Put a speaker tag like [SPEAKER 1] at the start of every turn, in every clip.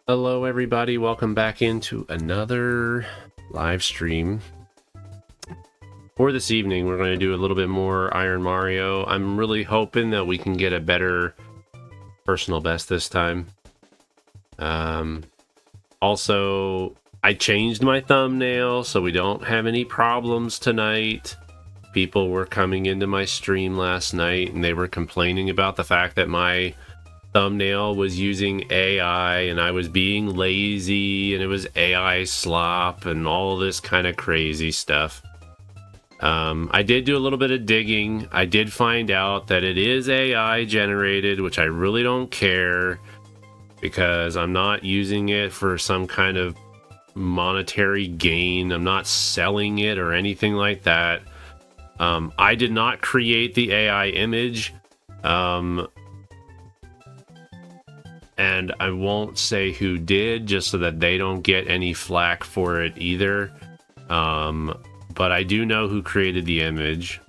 [SPEAKER 1] Hello everybody, welcome back into another live stream. For this evening, we're going to do a little bit more Iron Mario. I'm really hoping that we can get a better personal best this time. Also, I changed my thumbnail so we don't have any problems tonight. People were coming into my stream last night and they were complaining about the fact that my thumbnail was using AI and I was being lazy and it was AI slop and all this kind of crazy stuff. I did do a little bit of digging. I did find out that it is AI generated, which I really don't care because I'm not using it for some kind of monetary gain. I'm not selling it or anything like that. I did not create the AI image. And I won't say who did, just so that they don't get any flack for it either. But I do know who created the image.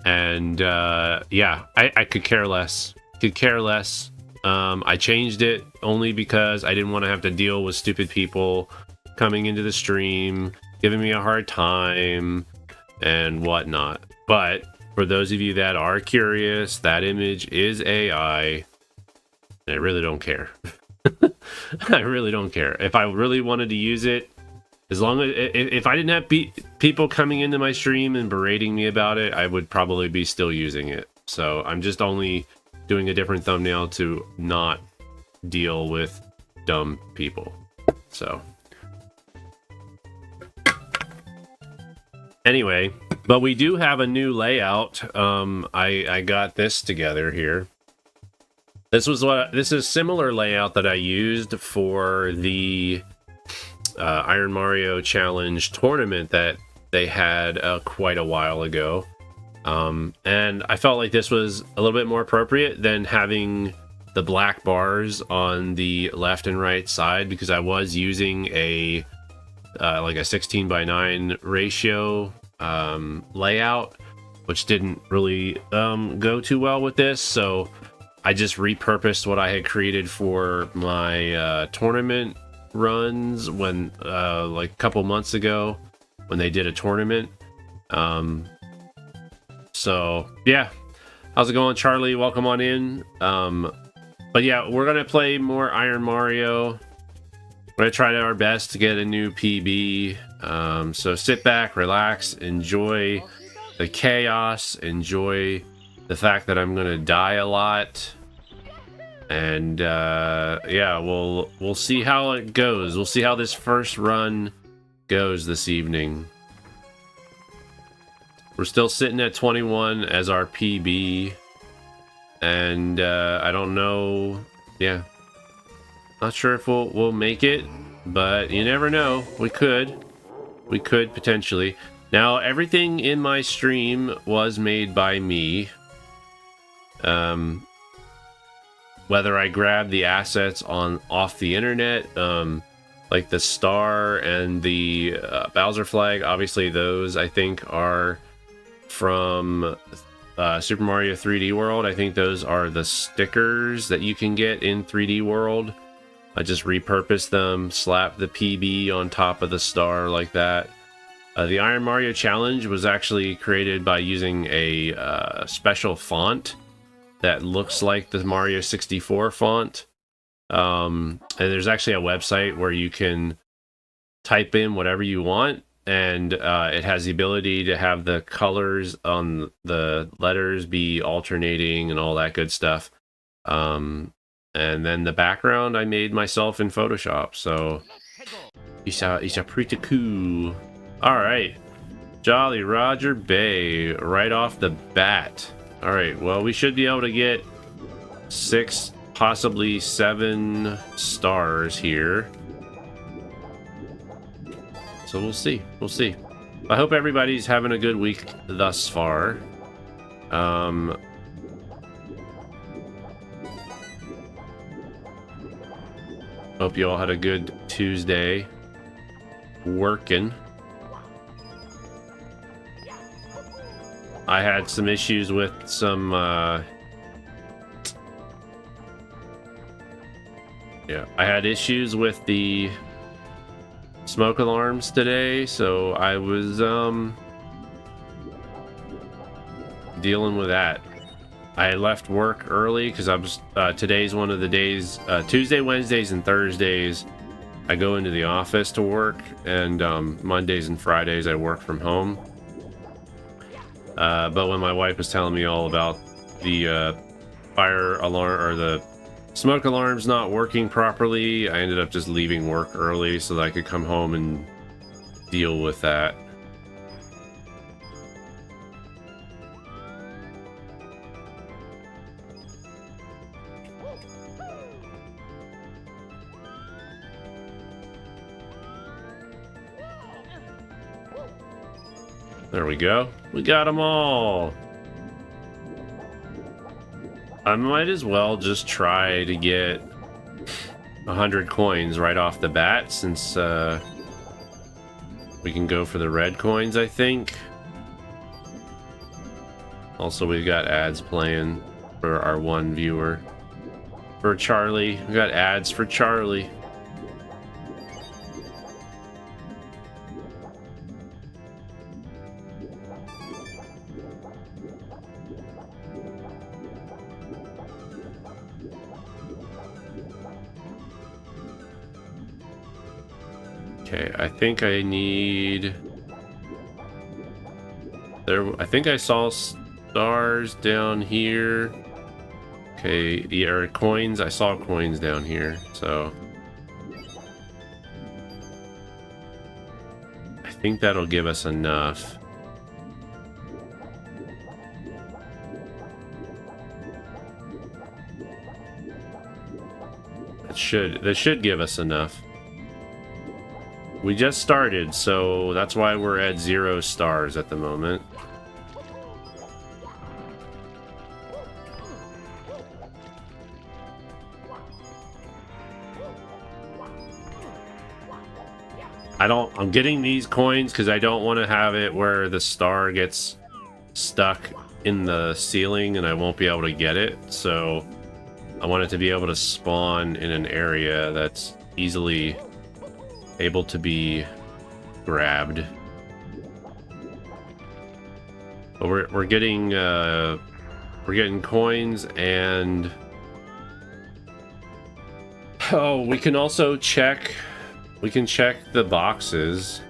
[SPEAKER 1] And yeah, I could care less. Could care less. I changed it only because I didn't want to have to deal with stupid people coming into the stream, giving me a hard time, and whatnot. But for those of you that are curious, that image is AI. I really don't care. I really don't care. If I really wanted to use it, as long as if I didn't have people coming into my stream and berating me about it, I would probably be still using it. So I'm just only doing a different thumbnail to not deal with dumb people. So anyway, but we do have a new layout. I got this together here. This is similar layout that I used for the Iron Mario Challenge tournament that they had quite a while ago. And I felt like this was a little bit more appropriate than having the black bars on the left and right side, because I was using a like a 16:9 ratio layout, which didn't really go too well with this. So I just repurposed what I had created for my tournament runs when like a couple months ago when they did a tournament. So yeah, how's it going, Charlie? Welcome on in. But yeah, we're gonna play more Iron Mario. We're gonna try our best to get a new PB. So sit back, relax, enjoy the chaos, enjoy the fact that I'm gonna die a lot, and yeah, we'll see how it goes. We'll see how this first run goes this evening. We're still sitting at 21 as our PB, and I don't know. Yeah, not sure if we'll make it, but you never know. We could potentially. Now, everything in my stream was made by me. Whether I grab the assets off the internet, like the star and the Bowser flag, obviously those I think are from Super Mario 3D World. I think those are the stickers that you can get in 3D World. I just repurposed them, slapped the PB on top of the star like that. The Iron Mario Challenge was actually created by using a special font that looks like the Mario 64 font. And there's actually a website where you can type in whatever you want, and it has the ability to have the colors on the letters be alternating and all that good stuff. And then the background I made myself in Photoshop, so it's a pretty cool. All right, Jolly Roger Bay right off the bat. All right, well, we should be able to get 6, possibly 7 stars here. So we'll see. We'll see. I hope everybody's having a good week thus far. Hope you all had a good Tuesday working. I had some issues with some Yeah, I had issues with the smoke alarms today, so I was dealing with that. I left work early because I was today's one of the days, Tuesday, Wednesdays, and Thursdays I go into the office to work, and Mondays and Fridays I work from home. But when my wife was telling me all about the fire alarm or the smoke alarms not working properly, I ended up just leaving work early so that I could come home and deal with that. There we go. We got them all. I might as well just try to get 100 coins right off the bat, since we can go for the red coins, I think. Also, we've got ads playing for our one viewer. For Charlie. We got ads for Charlie. Okay, I think I need... I think I saw stars down here. Okay, yeah, coins. I saw coins down here, so... I think that'll give us enough. That should give us enough. We just started, so that's why we're at 0 stars at the moment. I'm getting these coins because I don't want to have it where the star gets stuck in the ceiling and I won't be able to get it. So I want it to be able to spawn in an area that's easily able to be grabbed. But we're getting coins, and oh, we can also check. We can check the boxes.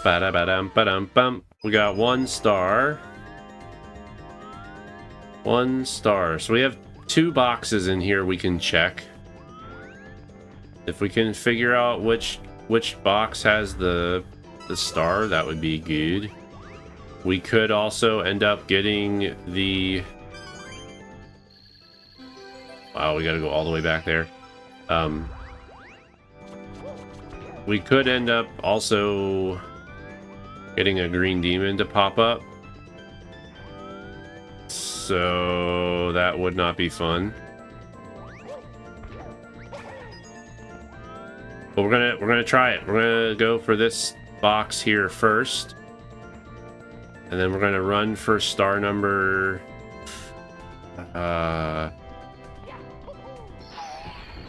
[SPEAKER 1] Ba-da-ba-dum-ba-dum-bum. We got 1 star. 1 star. So we have 2 boxes in here we can check. If we can figure out which box has the star, that would be good. We could also end up getting the... Wow, we gotta go all the way back there. We could end up also getting a green demon to pop up. So that would not be fun. But we're gonna try it. We're gonna go for this box here first. And then we're gonna run for star number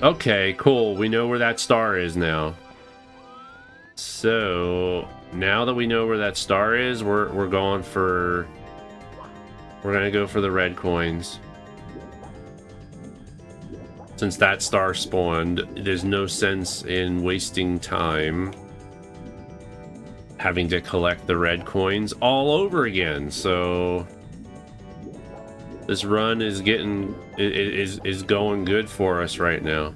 [SPEAKER 1] okay, cool. We know where that star is now. So now that we know where that star is, we're gonna go for the red coins. Since that star spawned, there's no sense in wasting time having to collect the red coins all over again. So this run is going good for us right now.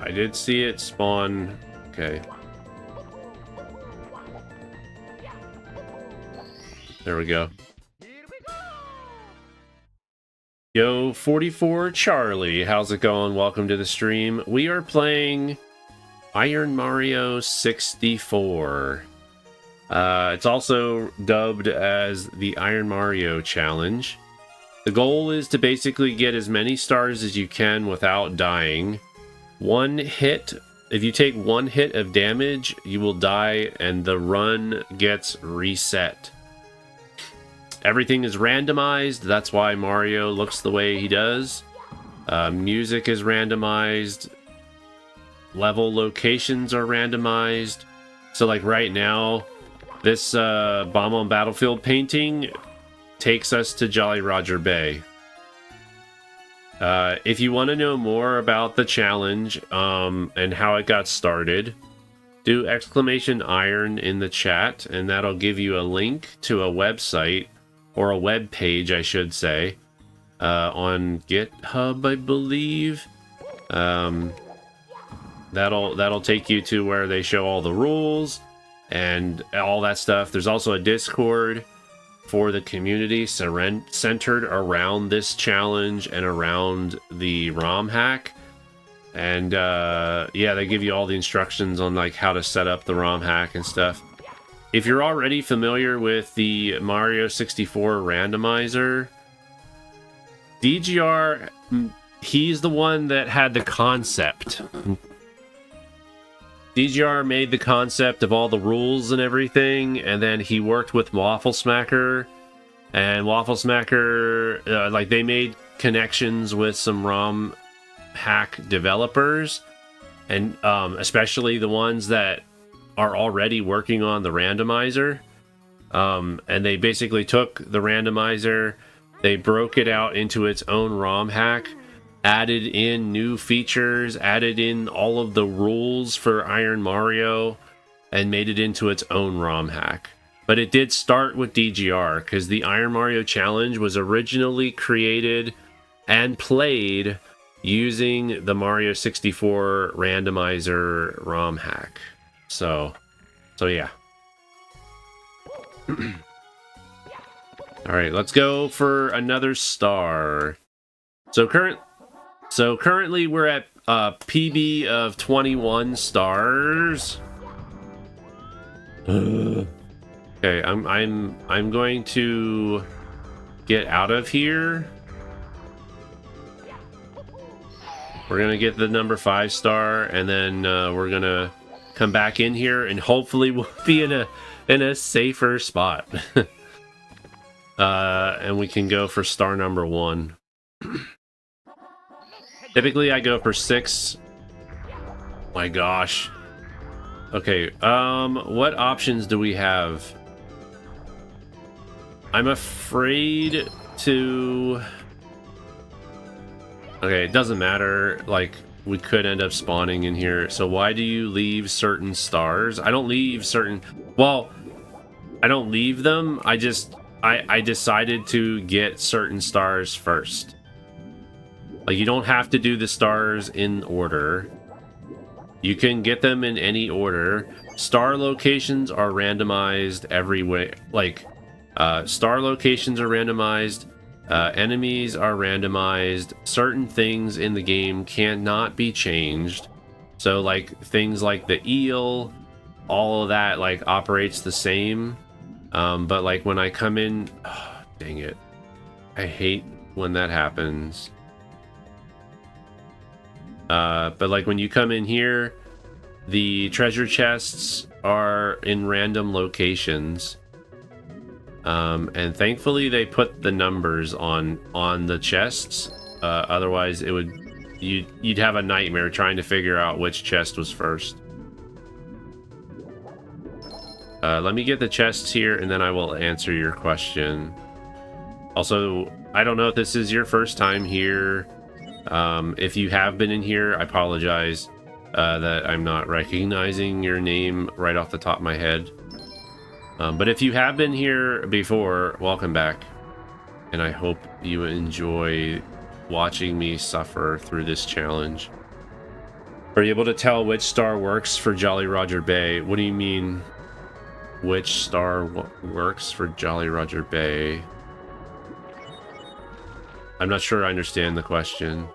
[SPEAKER 1] I did see it spawn. Okay. There we go. Yo, 44 Charlie, how's it going? Welcome to the stream. We are playing Iron Mario 64. It's also dubbed as the Iron Mario Challenge. The goal is to basically get as many stars as you can without dying. One hit, if you take one hit of damage, you will die and the run gets reset. Everything is randomized, that's why Mario looks the way he does. Music is randomized. Level locations are randomized. So like right now, this Bomb on Battlefield painting takes us to Jolly Roger Bay. If you want to know more about the challenge and how it got started, do !iron in the chat, and that'll give you a link to a website, or a web page, I should say, on GitHub, I believe. That'll take you to where they show all the rules and all that stuff. There's also a Discord for the community centered around this challenge and around the ROM hack. And yeah, they give you all the instructions on like how to set up the ROM hack and stuff. If you're already familiar with the Mario 64 randomizer, DGR, he's the one that had the concept. DGR made the concept of all the rules and everything, and then he worked with Waffle Smacker, and Waffle Smacker, like they made connections with some ROM hack developers, and especially the ones that are already working on the randomizer, and they basically took the randomizer, they broke it out into its own ROM hack, added in new features, added in all of the rules for Iron Mario, and made it into its own ROM hack. But it did start with DGR, because the Iron Mario Challenge was originally created and played using the Mario 64 randomizer ROM hack. So yeah. All right, let's go for another star. So currently we're at PB of 21 stars. Okay, I'm going to get out of here. We're gonna get the number 5 star, and then we're gonna come back in here, and hopefully we'll be in a safer spot. And we can go for star number 1. Typically I go for 6. My gosh. Okay, what options do we have? I'm afraid to... Okay, it doesn't matter, like, we could end up spawning in here. So why do you leave certain stars? I don't leave certain... Well, I don't leave them. I decided to get certain stars first. Like, you don't have to do the stars in order. You can get them in any order. Star locations are randomized every way. Like, star locations are randomized. Enemies are randomized. Certain things in the game cannot be changed. So like things like the eel, all of that like operates the same. But like when I come in, oh, dang it. I hate when that happens. But like when you come in here, the treasure chests are in random locations. And thankfully they put the numbers on the chests. Otherwise it would you'd have a nightmare trying to figure out which chest was first. Let me get the chests here and then I will answer your question. Also, I don't know if this is your first time here. If you have been in here, I apologize that I'm not recognizing your name right off the top of my head. But if you have been here before, welcome back. And I hope you enjoy watching me suffer through this challenge. Are you able to tell which star works for Jolly Roger Bay? What do you mean, which star works for Jolly Roger Bay? I'm not sure I understand the question.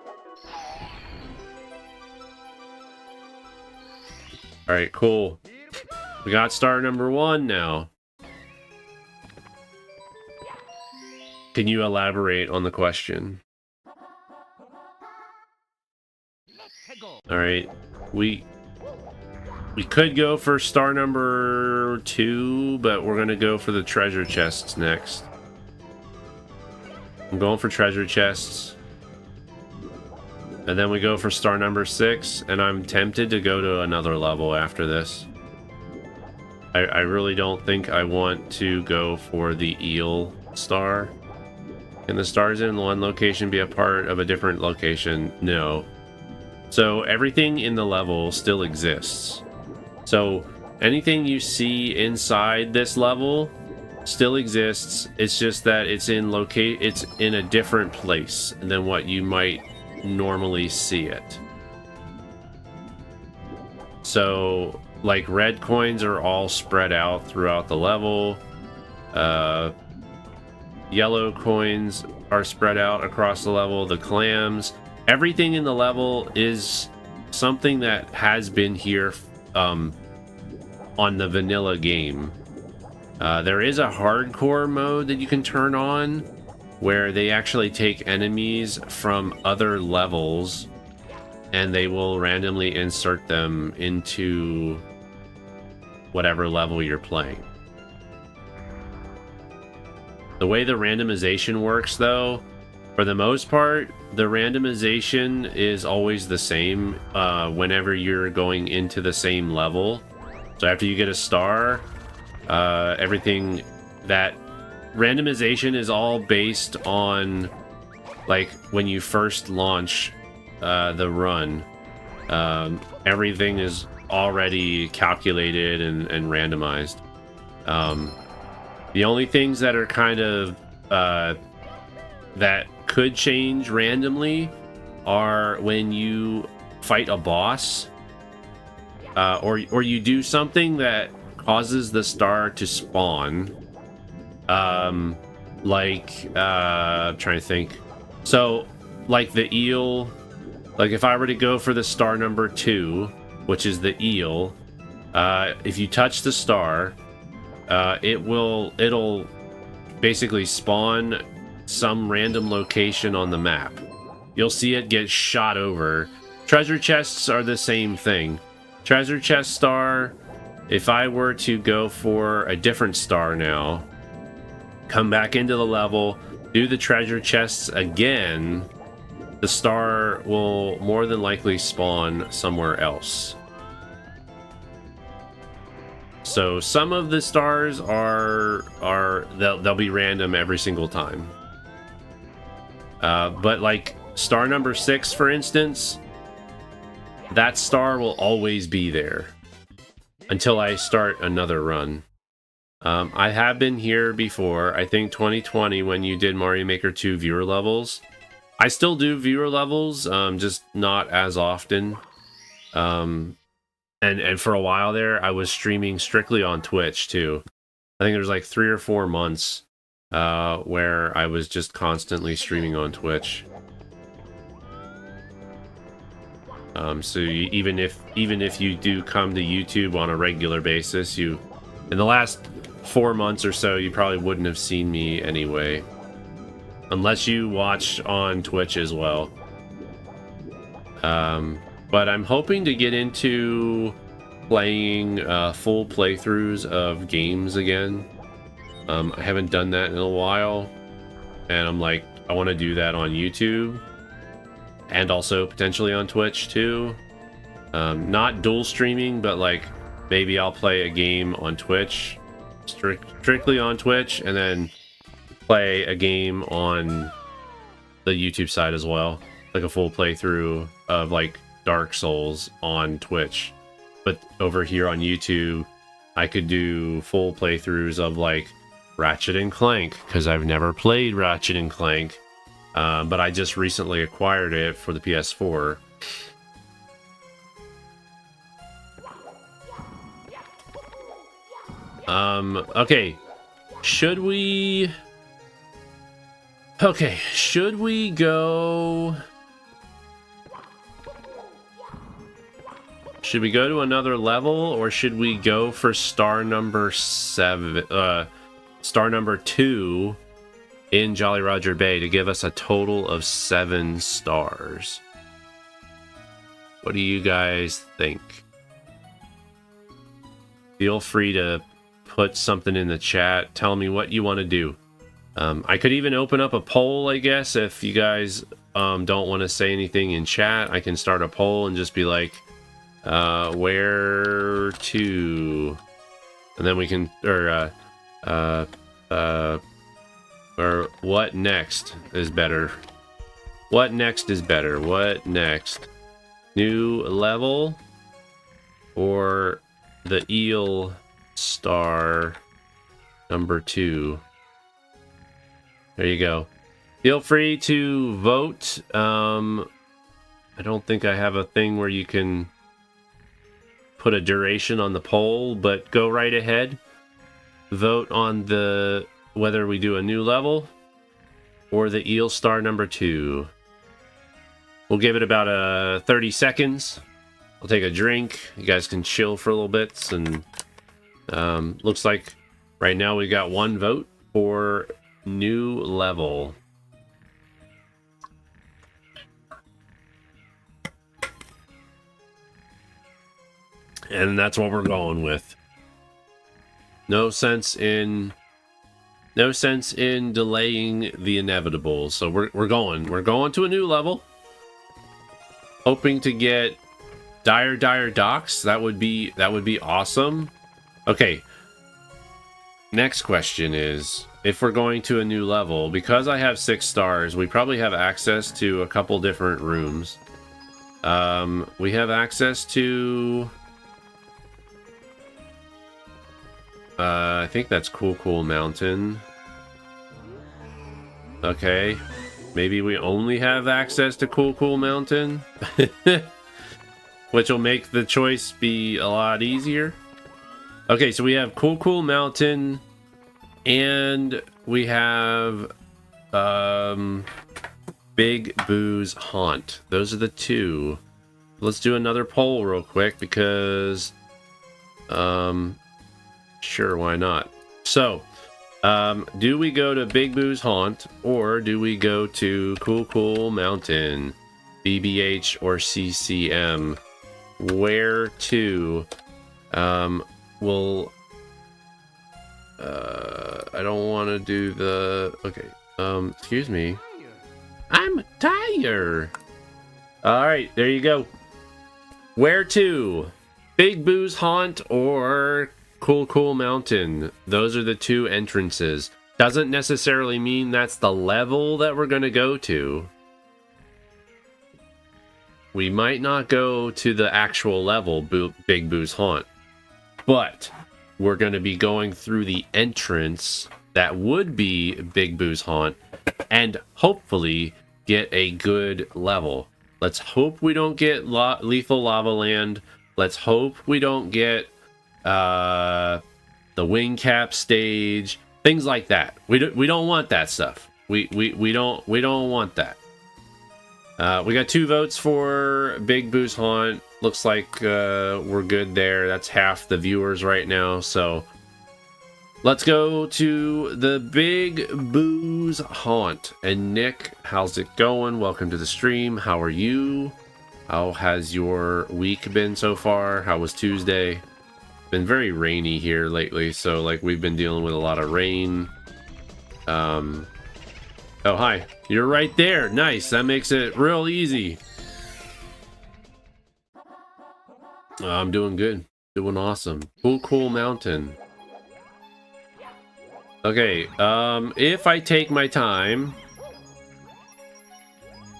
[SPEAKER 1] All right, cool. We got star number 1 now. Can you elaborate on the question? All right, we could go for star number 2, but we're gonna go for the treasure chests next. I'm going for treasure chests. And then we go for star number 6, and I'm tempted to go to another level after this. I really don't think I want to go for the eel star. Can the stars in one location be a part of a different location? No. So everything in the level still exists. So anything you see inside this level still exists. It's just that it's in a different place than what you might normally see it. So like red coins are all spread out throughout the level. Yellow coins are spread out across the level. The clams, everything in the level is something that has been here on the vanilla game. There is a hardcore mode that you can turn on where they actually take enemies from other levels and they will randomly insert them into whatever level you're playing. The way the randomization works, though, for the most part, the randomization is always the same whenever you're going into the same level. So after you get a star, everything that randomization is all based on like when you first launch the run. Everything is already calculated and randomized. The only things that are kind of that could change randomly are when you fight a boss or you do something that causes the star to spawn. I'm trying to think. So like the eel, like if I were to go for the star number 2, which is the eel, if you touch the star, it'll basically spawn some random location on the map. You'll see it get shot over. Treasure chests are the same thing. Treasure chest star, if I were to go for a different star now, come back into the level, do the treasure chests again, the star will more than likely spawn somewhere else. So some of the stars they'll be random every single time. But like star number 6, for instance, that star will always be there until I start another run. I have been here before, I think 2020 when you did Mario Maker 2 viewer levels. I still do viewer levels, just not as often. And for a while there, I was streaming strictly on Twitch too. I think there was like 3 or 4 months where I was just constantly streaming on Twitch. So even if you do come to YouTube on a regular basis, in the last 4 months or so, you probably wouldn't have seen me anyway, unless you watch on Twitch as well. But I'm hoping to get into playing full playthroughs of games again. I haven't done that in a while, and I'm like, I want to do that on YouTube and also potentially on Twitch too. Not dual streaming, but like maybe I'll play a game on Twitch, strictly on Twitch, and then play a game on the YouTube side as well, like a full playthrough of like Dark Souls on Twitch. But over here on YouTube, I could do full playthroughs of like Ratchet and Clank, because I've never played Ratchet and Clank, but I just recently acquired it for the PS4. Okay, should we Okay, should we go... Should we go to another level, or should we go for star number 2 in Jolly Roger Bay to give us a total of 7 stars? What do you guys think? Feel free to put something in the chat. Tell me what you want to do. I could even open up a poll, I guess, if you guys don't want to say anything in chat. I can start a poll and just be like, where to, and then we can, or what next is better? What next is better? What next? New level or the eel star number 2? There you go. Feel free to vote. I don't think I have a thing where you can put a duration on the poll, but go right ahead. Vote on the whether we do a new level or the eel star number 2. We'll give it about 30 seconds. I'll take a drink. You guys can chill for a little bit. And looks like right now we got 1 vote for new level. And that's what we're going with. No sense in delaying the inevitable. So we're going to a new level. Hoping to get dire docks. That would be awesome. Okay. Next question is, if we're going to a new level, because I have 6 stars, we probably have access to a couple different rooms. We have access to I think that's Cool Mountain. Okay. Maybe we only have access to Cool Mountain. Which will make the choice be a lot easier. Okay, so we have Cool Mountain and we have Big Boo's Haunt. Those are the 2. Let's do another poll real quick because sure, why not? So, do we go to Big Boo's Haunt or do we go to Cool Mountain, BBH or CCM? Where to? We'll I don't want to do the okay. Excuse me. I'm tired. All right, there you go. Where to? Big Boo's Haunt or Cool Mountain. Those are the 2 entrances. Doesn't necessarily mean that's the level that we're going to go to. We might not go to the actual level, Big Boo's Haunt. But we're going to be going through the entrance that would be Big Boo's Haunt and hopefully get a good level. Let's hope we don't get Lethal Lava Land. Let's hope we don't get the wing cap stage, things like that. We don't want that stuff. We don't want that. We got 2 votes for Big Boo's Haunt. Looks like we're good there. That's half the viewers right now. So let's go to the Big Boo's Haunt. And Nick, how's it going? Welcome to the stream. How are you? How has your week been so far? How was Tuesday? Been very rainy here lately, so like we've been dealing with a lot of rain. Oh, hi. You're right there. Nice. That makes it real easy. I'm doing good. Doing awesome. Cool Mountain. Okay, if I take my time,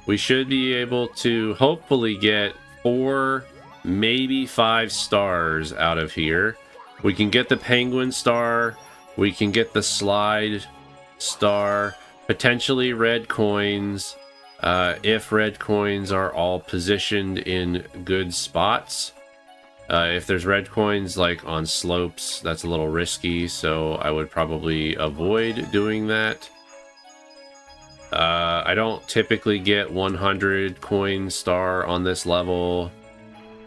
[SPEAKER 1] we should be able to hopefully get 4, maybe 5 stars out of here. We can get the penguin star. We can get the slide star. Potentially red coins. If red coins are all positioned in good spots. If there's red coins like on slopes, that's a little risky, so I would probably avoid doing that. I don't typically get 100 coin star on this level.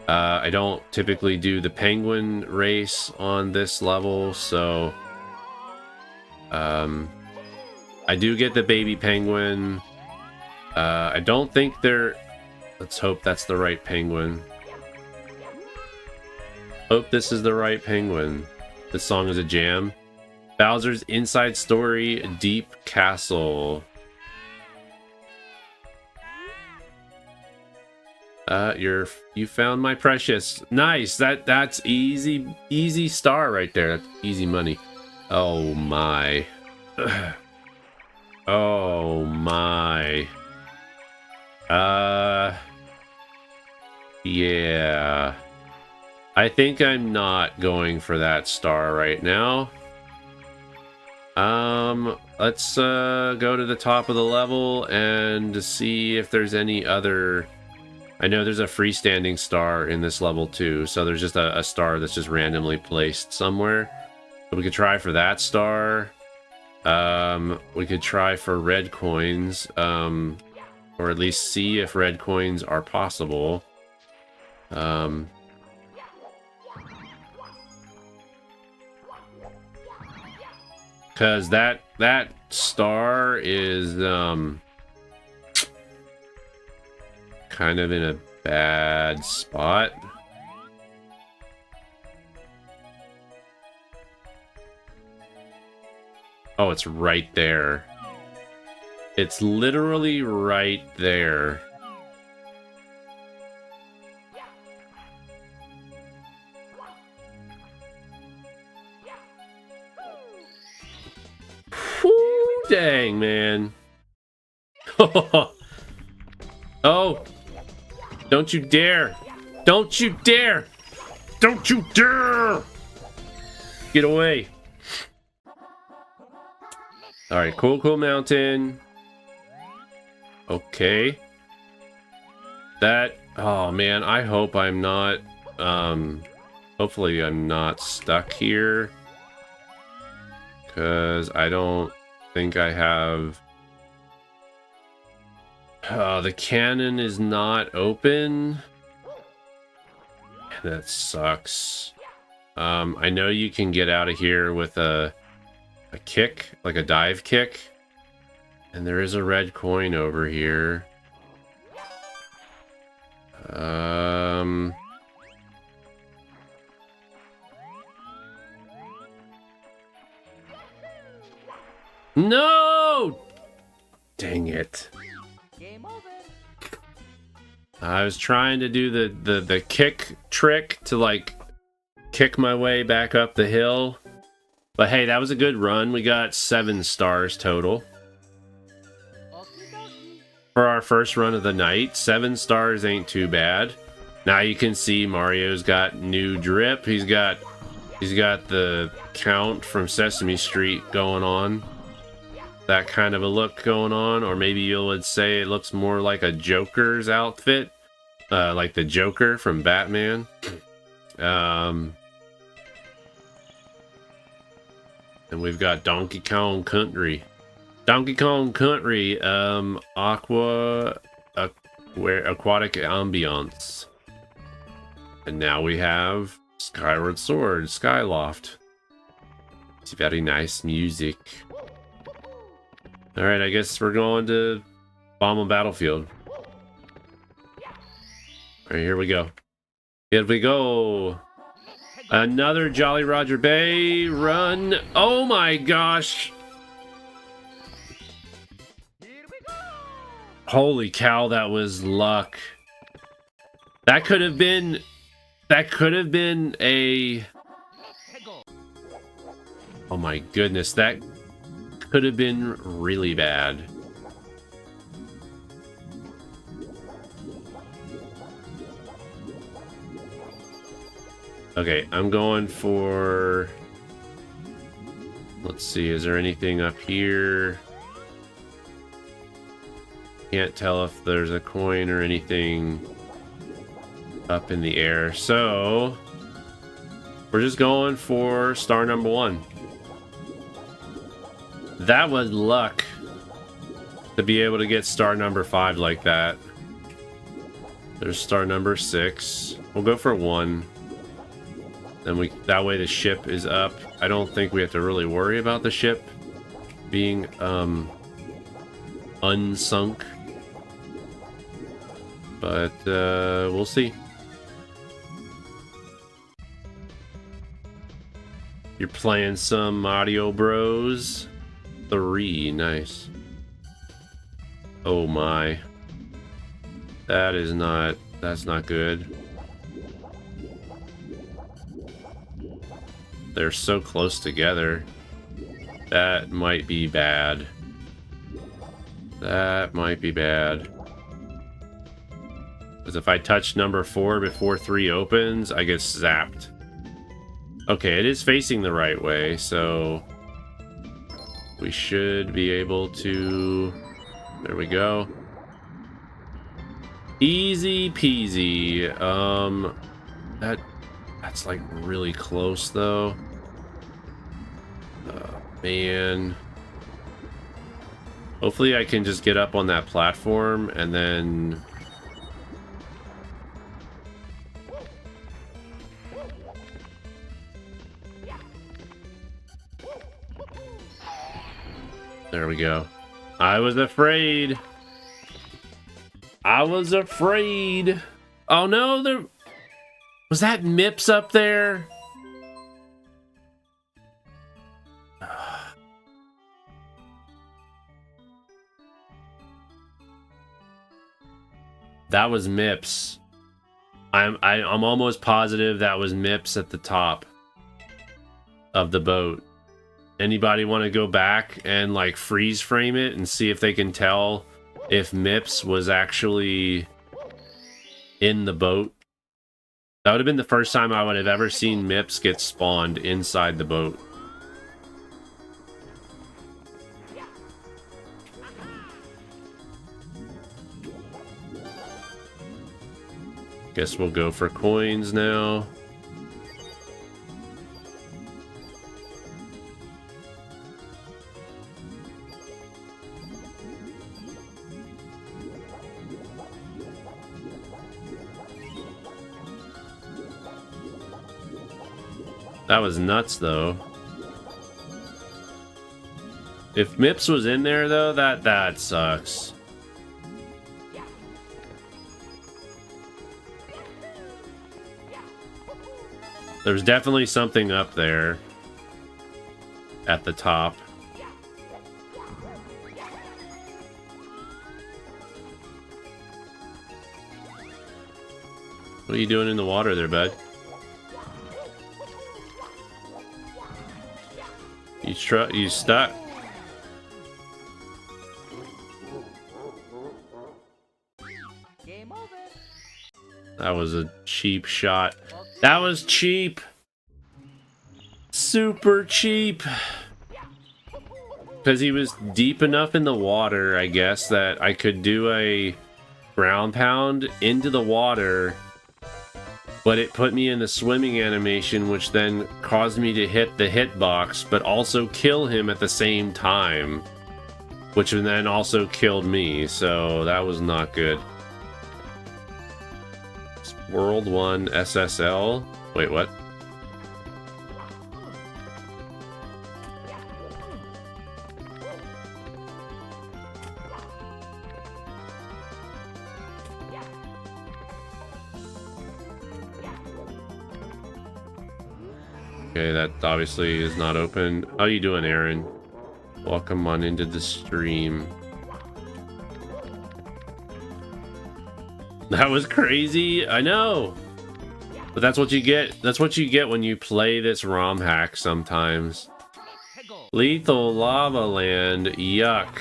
[SPEAKER 1] I don't typically do the penguin race on this level, so I do get the baby penguin. I don't think they're... Let's hope that's the right penguin. Hope this is the right penguin. This song is a jam. Bowser's Inside Story, Deep Castle. You found my precious. Nice. That's easy star right there. That's easy money. Oh my. Oh my. Yeah. I think I'm not going for that star right now. Let's go to the top of the level and see if there's any other... I know there's a freestanding star in this level too, so there's just a star that's just randomly placed somewhere. So we could try for that star. We could try for red coins, or at least see if red coins are possible. Because that star is kind of in a bad spot. Oh, it's right there. It's literally right there. Whew, dang, man. Oh. Don't you dare. Don't you dare. Don't you dare. Get away. All right, cool mountain. Okay. That, oh man, I hope I'm not, hopefully I'm not stuck here. Because I don't think I have... the cannon is not open. That sucks. I know you can get out of here with a kick, like a dive kick. And there is a red coin over here. No! Dang it.
[SPEAKER 2] Game over.
[SPEAKER 1] I was trying to do the kick trick to like kick my way back up the hill. But hey, that was a good run. We got 7 stars total. For our first run of the night, 7 stars ain't too bad. Now you can see Mario's got new drip. He's got the Count from Sesame Street going on. That kind of a look going on, or maybe you would say it looks more like a Joker's outfit, like the Joker from Batman. And we've got Donkey Kong Country. Donkey Kong Country, aquatic ambiance. And now we have Skyward Sword, Skyloft. It's very nice music. Alright, I guess we're going to Bomb on Battlefield. Alright, here we go. Here we go. Another Jolly Roger Bay run. Oh my gosh. Holy cow, that was luck. That could have been a... Oh my goodness, that could have been really bad. Okay, I'm going for... Let's see, is there anything up here? Can't tell if there's a coin or anything up in the air. So, we're just going for star number 1. That was luck. to be able to get star number 5 like that. There's star number 6. We'll go for 1. Then that way the ship is up. I don't think we have to really worry about the ship being unsunk. But we'll see. You're playing some Audio Bros. 3, nice. Oh my. That's not good. They're so close together. That might be bad. That might be bad. Because if I touch number 4 before 3 opens, I get zapped. Okay, it is facing the right way, so we should be able to... There we go. Easy peasy. That's like really close though. Man. Hopefully I can just get up on that platform and then... There we go. I was afraid. I was afraid. Oh no, there... Was that Mips up there? That was Mips. I'm almost positive that was Mips at the top of the boat. Anybody want to go back and like freeze frame it and see if they can tell if Mips was actually in the boat? That would have been the first time I would have ever seen Mips get spawned inside the boat. Guess we'll go for coins now. That was nuts, though. If Mips was in there, though, that sucks. There's definitely something up there at the top. What are you doing in the water there, bud? You stuck. That was a cheap shot. That was cheap. Super cheap. Because he was deep enough in the water, I guess, that I could do a ground pound into the water, but it put me in the swimming animation, which then caused me to hit the hitbox, but also kill him at the same time, which then also killed me, so that was not good. World 1 SSL. Wait, what? Okay, that obviously is not open. How you doing, Aaron? Welcome on into the stream. That was crazy. I know. But that's what you get. That's what you get when you play this ROM hack sometimes. Lethal Lava Land. Yuck.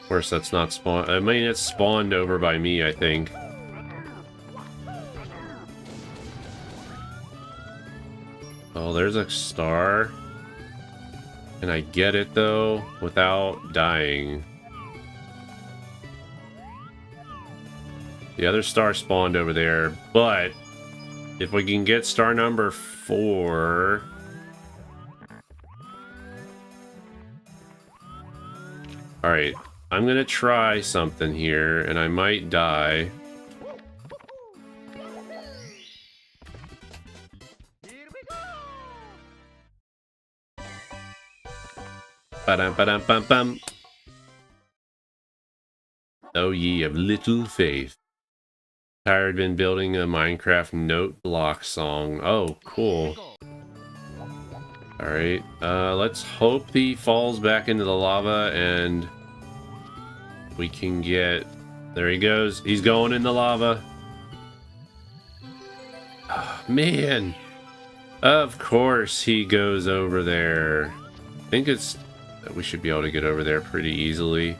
[SPEAKER 1] Of course, that's not spawned. I mean, it's spawned over by me, I think. Oh, there's a star. Can I get it, though, without dying? The other star spawned over there, but if we can get star number 4... Alright, I'm gonna try something here, and I might die. Ba-dum-ba-dum-bum-bum. Oh, ye of little faith. Tired been building a Minecraft note block song. Oh, cool. Alright, let's hope he falls back into the lava and we can get... There he goes. He's going in the lava. Oh, man. Of course he goes over there. I think it's... We should be able to get over there pretty easily.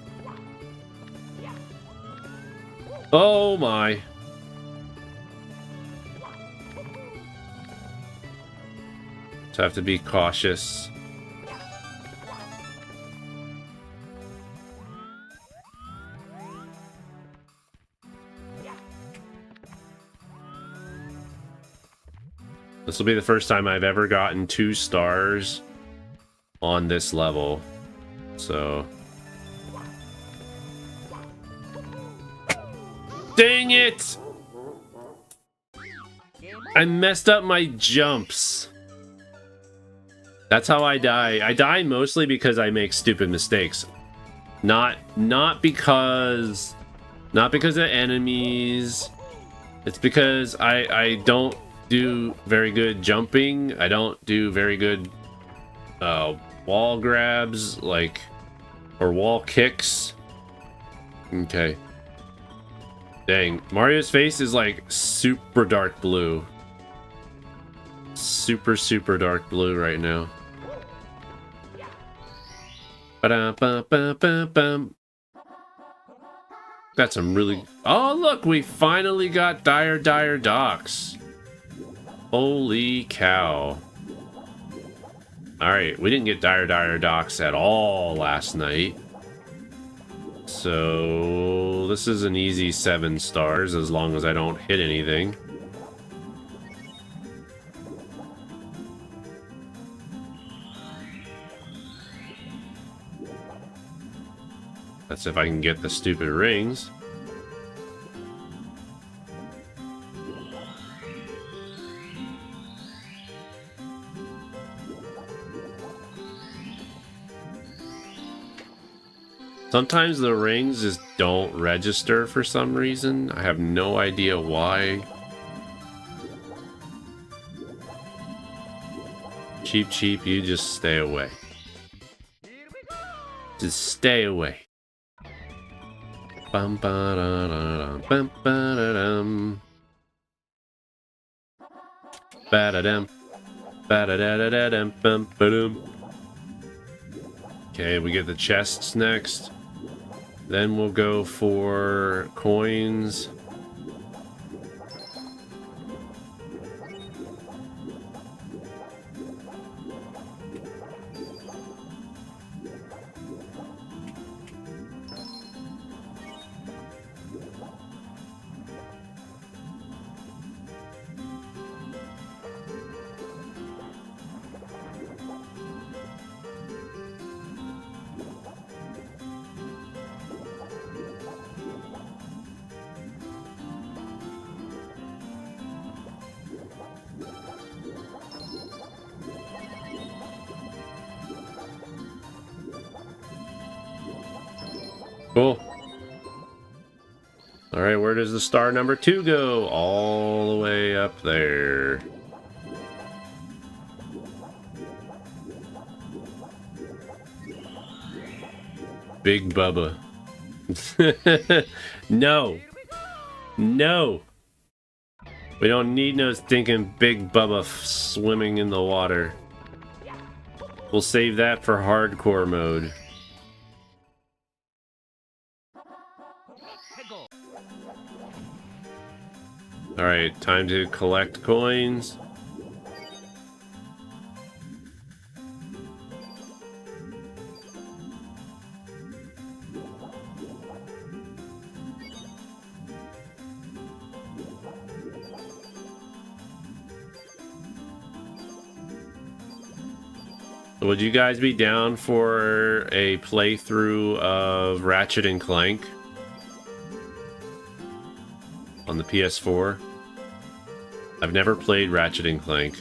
[SPEAKER 1] Oh my. So I have to be cautious. This will be the first time I've ever gotten 2 stars on this level. So... Dang it! I messed up my jumps. That's how I die. I die mostly because I make stupid mistakes. Not because of enemies. It's because I don't do very good jumping. I don't do very good wall grabs, like, or wall kicks. Okay. Dang, Mario's face is like super dark blue. Super dark blue right now. Ba-da-ba-ba-ba-bum. Got some really... Oh, look, we finally got Dire Docks. Holy cow. Alright, we didn't get Dire Docks at all last night. So this is an easy 7 stars as long as I don't hit anything. That's if I can get the stupid rings. Sometimes the rings just don't register for some reason. I have no idea why. Cheap, you just stay away. Just stay away. Bum ba da da bum ba da dum. Ba da dum. Ba da da da da dum bum ba dum. Okay, we get the chests next. Then we'll go for coins. Cool. All right, where does the star number 2 go? All the way up there. Big Bubba. No. No. We don't need no stinking Big Bubba swimming in the water. We'll save that for hardcore mode. Alright, time to collect coins. Would you guys be down for a playthrough of Ratchet and Clank on the PS4? I've never played Ratchet and Clank.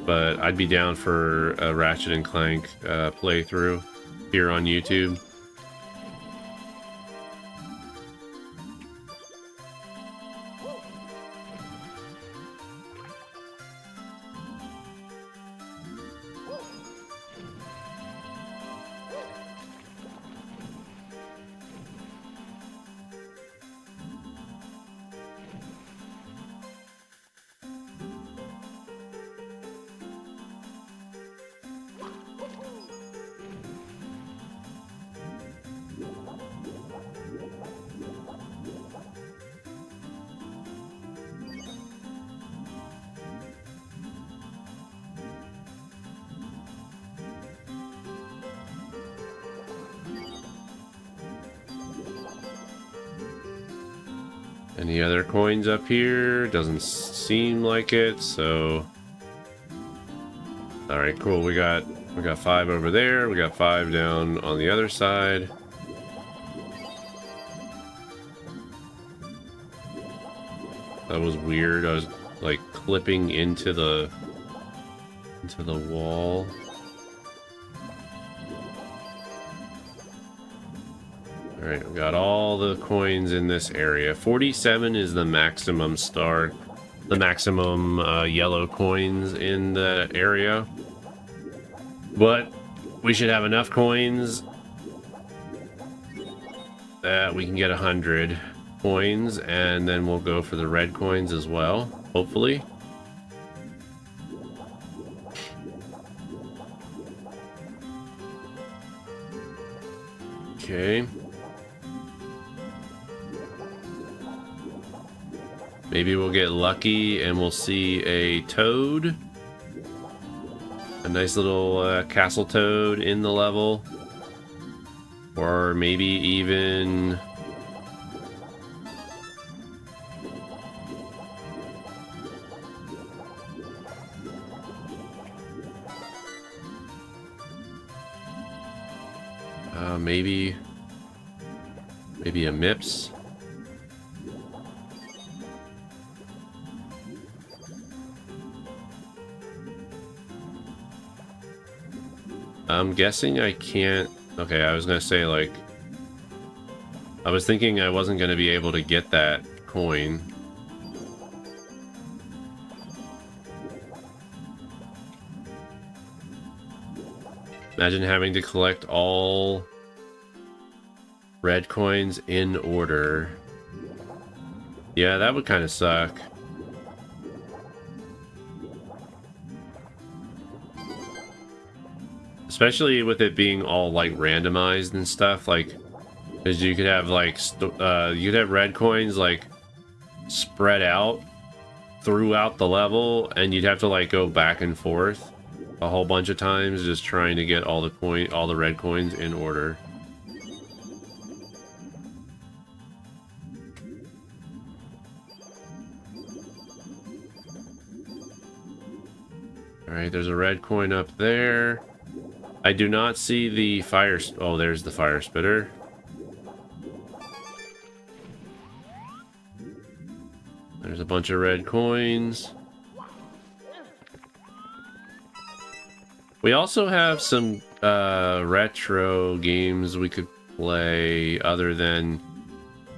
[SPEAKER 1] But I'd be down for a Ratchet and Clank playthrough here on YouTube. Any other coins up here? Doesn't seem like it, so... Alright, cool. We got 5 over there. We got 5 down on the other side. That was weird. I was like clipping into the wall. Alright, we got all the coins in this area. 47 is the maximum yellow coins in the area. But we should have enough coins that we can get 100 coins, and then we'll go for the red coins as well, hopefully. Okay. Maybe we'll get lucky and we'll see a toad. A nice little castle toad in the level. Or maybe even... maybe a Mips. I'm guessing I can't... Okay, I was gonna say, like... I was thinking I wasn't gonna be able to get that coin. Imagine having to collect all red coins in order. Yeah, that would kind of suck. Especially with it being all like randomized and stuff, like, because you could have like you'd have red coins like spread out throughout the level, and you'd have to like go back and forth a whole bunch of times just trying to get all the red coins in order. All right, there's a red coin up there. I do not see the fire... Oh, there's the fire spitter. There's a bunch of red coins. We also have some retro games we could play other than...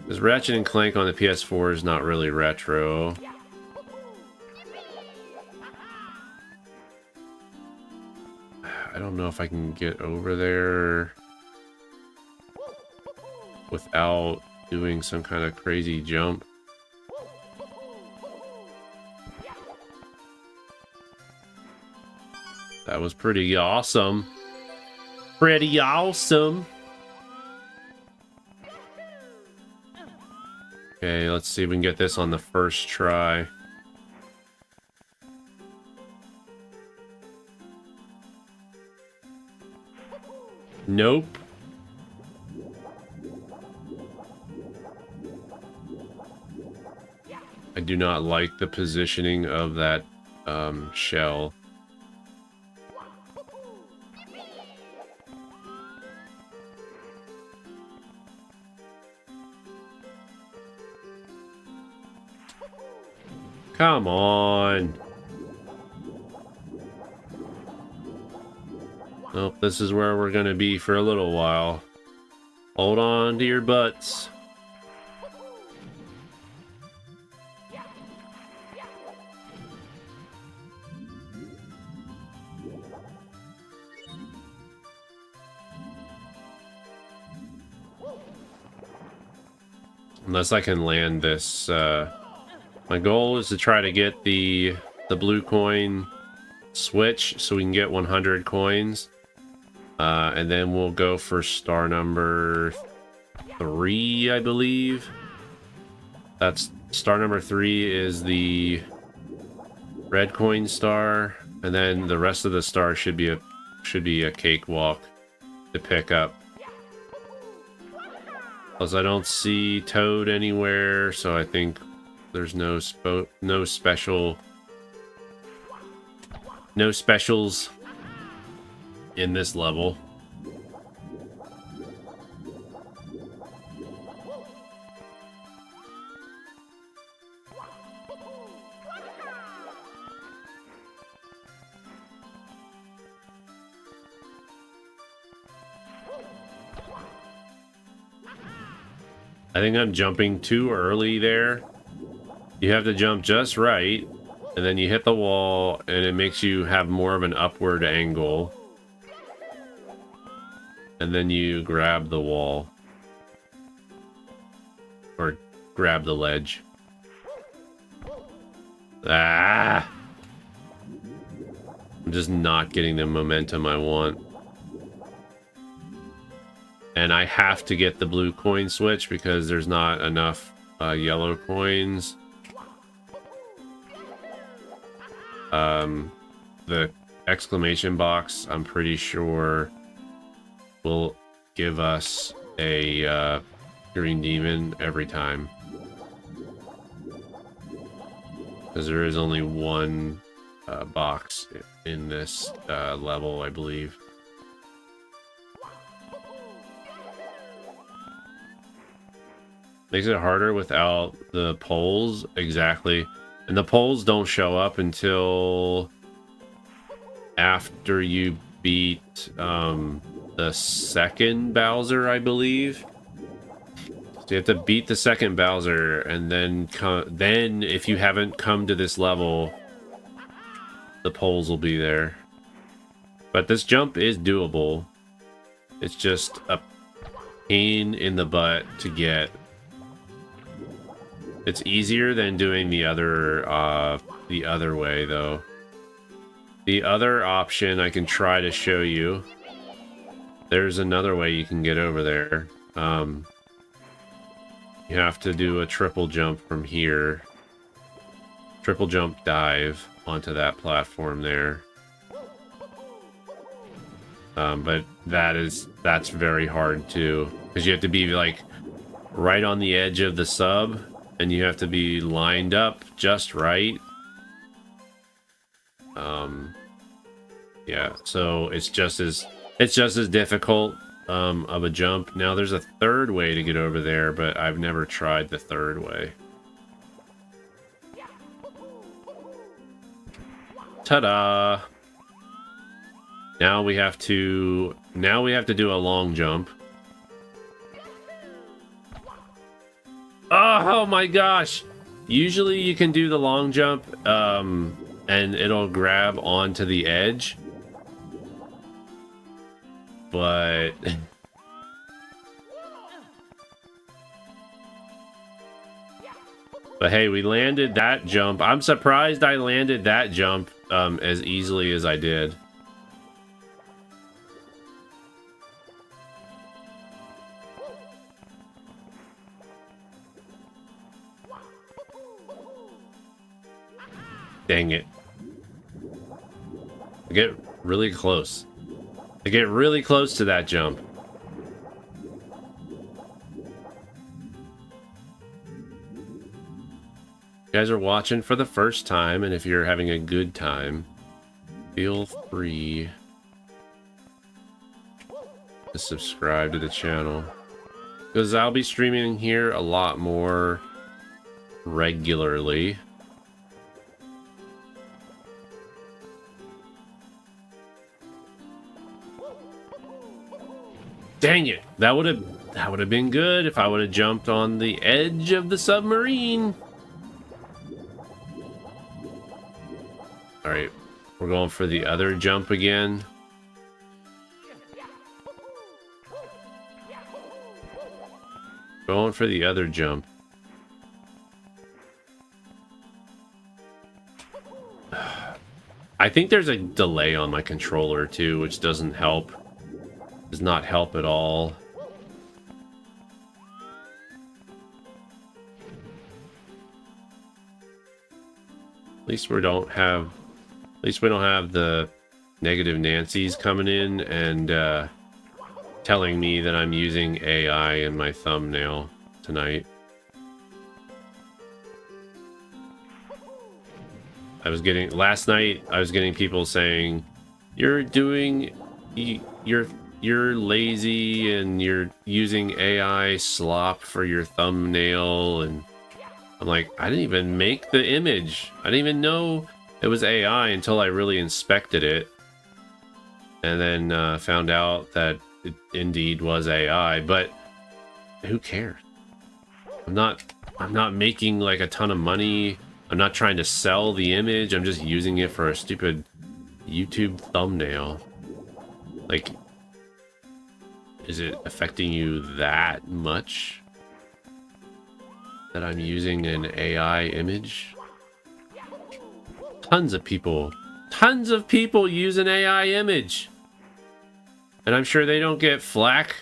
[SPEAKER 1] Because Ratchet and Clank on the PS4 is not really retro. I don't know if I can get over there without doing some kind of crazy jump. That was pretty awesome. Pretty awesome. Okay, let's see if we can get this on the first try. Nope. I I do not like the positioning of that shell. Come on. Well, this is where we're gonna be for a little while. Hold on to your butts. Unless I can land this, my goal is to try to get the blue coin switch so we can get 100 coins. And then we'll go for star number 3, I believe. That's star number 3 is the red coin star, and then the rest of the stars should be a cakewalk to pick up. Plus, I don't see Toad anywhere, so I think there's no specials in this level. I think I'm jumping too early there. You have to jump just right, and then you hit the wall, and it makes you have more of an upward angle. And then you grab the wall. Or grab the ledge. Ah! I'm just not getting the momentum I want. And I have to get the blue coin switch because there's not enough yellow coins. The exclamation box, I'm pretty sure, will give us a green demon every time. Because there is only one box in this level, I believe. Makes it harder without the poles, exactly. And the poles don't show up until after you beat the second Bowser, I believe. So you have to beat the second Bowser, and then if you haven't come to this level, the poles will be there. But this jump is doable. It's just a pain in the butt to get. It's easier than doing the other way, though. The other option I can try to show you. There's another way you can get over there. You have to do a triple jump from here. Triple jump dive onto that platform there. But that's very hard too, because you have to be like right on the edge of the sub, and you have to be lined up just right. Yeah, so it's just as difficult of a jump. Now there's a third way to get over there, but I've never tried the third way. Ta-da! Now we have to do a long jump. Oh my gosh! Usually you can do the long jump and it'll grab onto the edge. But hey, we landed that jump. I'm surprised I landed that jump as easily as I did. Dang it. I get really close. I get really close to that jump. You guys are watching for the first time, and if you're having a good time, feel free to subscribe to the channel, because I'll be streaming here a lot more regularly. Dang it! That would have been good if I would have jumped on the edge of the submarine. All right, we're going for the other jump again. Going for the other jump. I think there's a delay on my controller too, which doesn't help. Does not help at all. At least we don't have the negative Nancy's coming in and telling me that I'm using AI in my thumbnail tonight. Last night I was getting people saying you're lazy and you're using AI slop for your thumbnail, and I'm like, I didn't even make the image. I didn't even know it was AI until I really inspected it, and then found out that it indeed was AI. But who cares? I'm not making like a ton of money. I'm not trying to sell the image. I'm just using it for a stupid YouTube thumbnail. Like, is it affecting you that much that I'm using an AI image? Tons of people use an AI image, and I'm sure they don't get flack.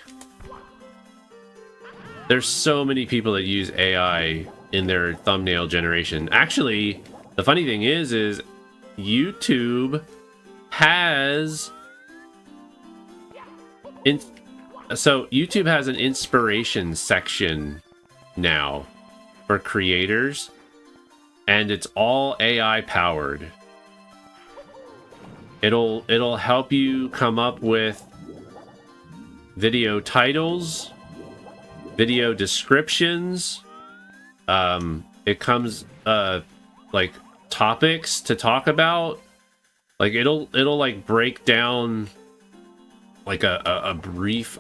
[SPEAKER 1] There's so many people that use AI in their thumbnail generation. Actually, the funny thing is YouTube has YouTube has an inspiration section now for creators, and it's all AI powered. It'll help you come up with video titles, video descriptions. It comes like topics to talk about. Like it'll like break down like a brief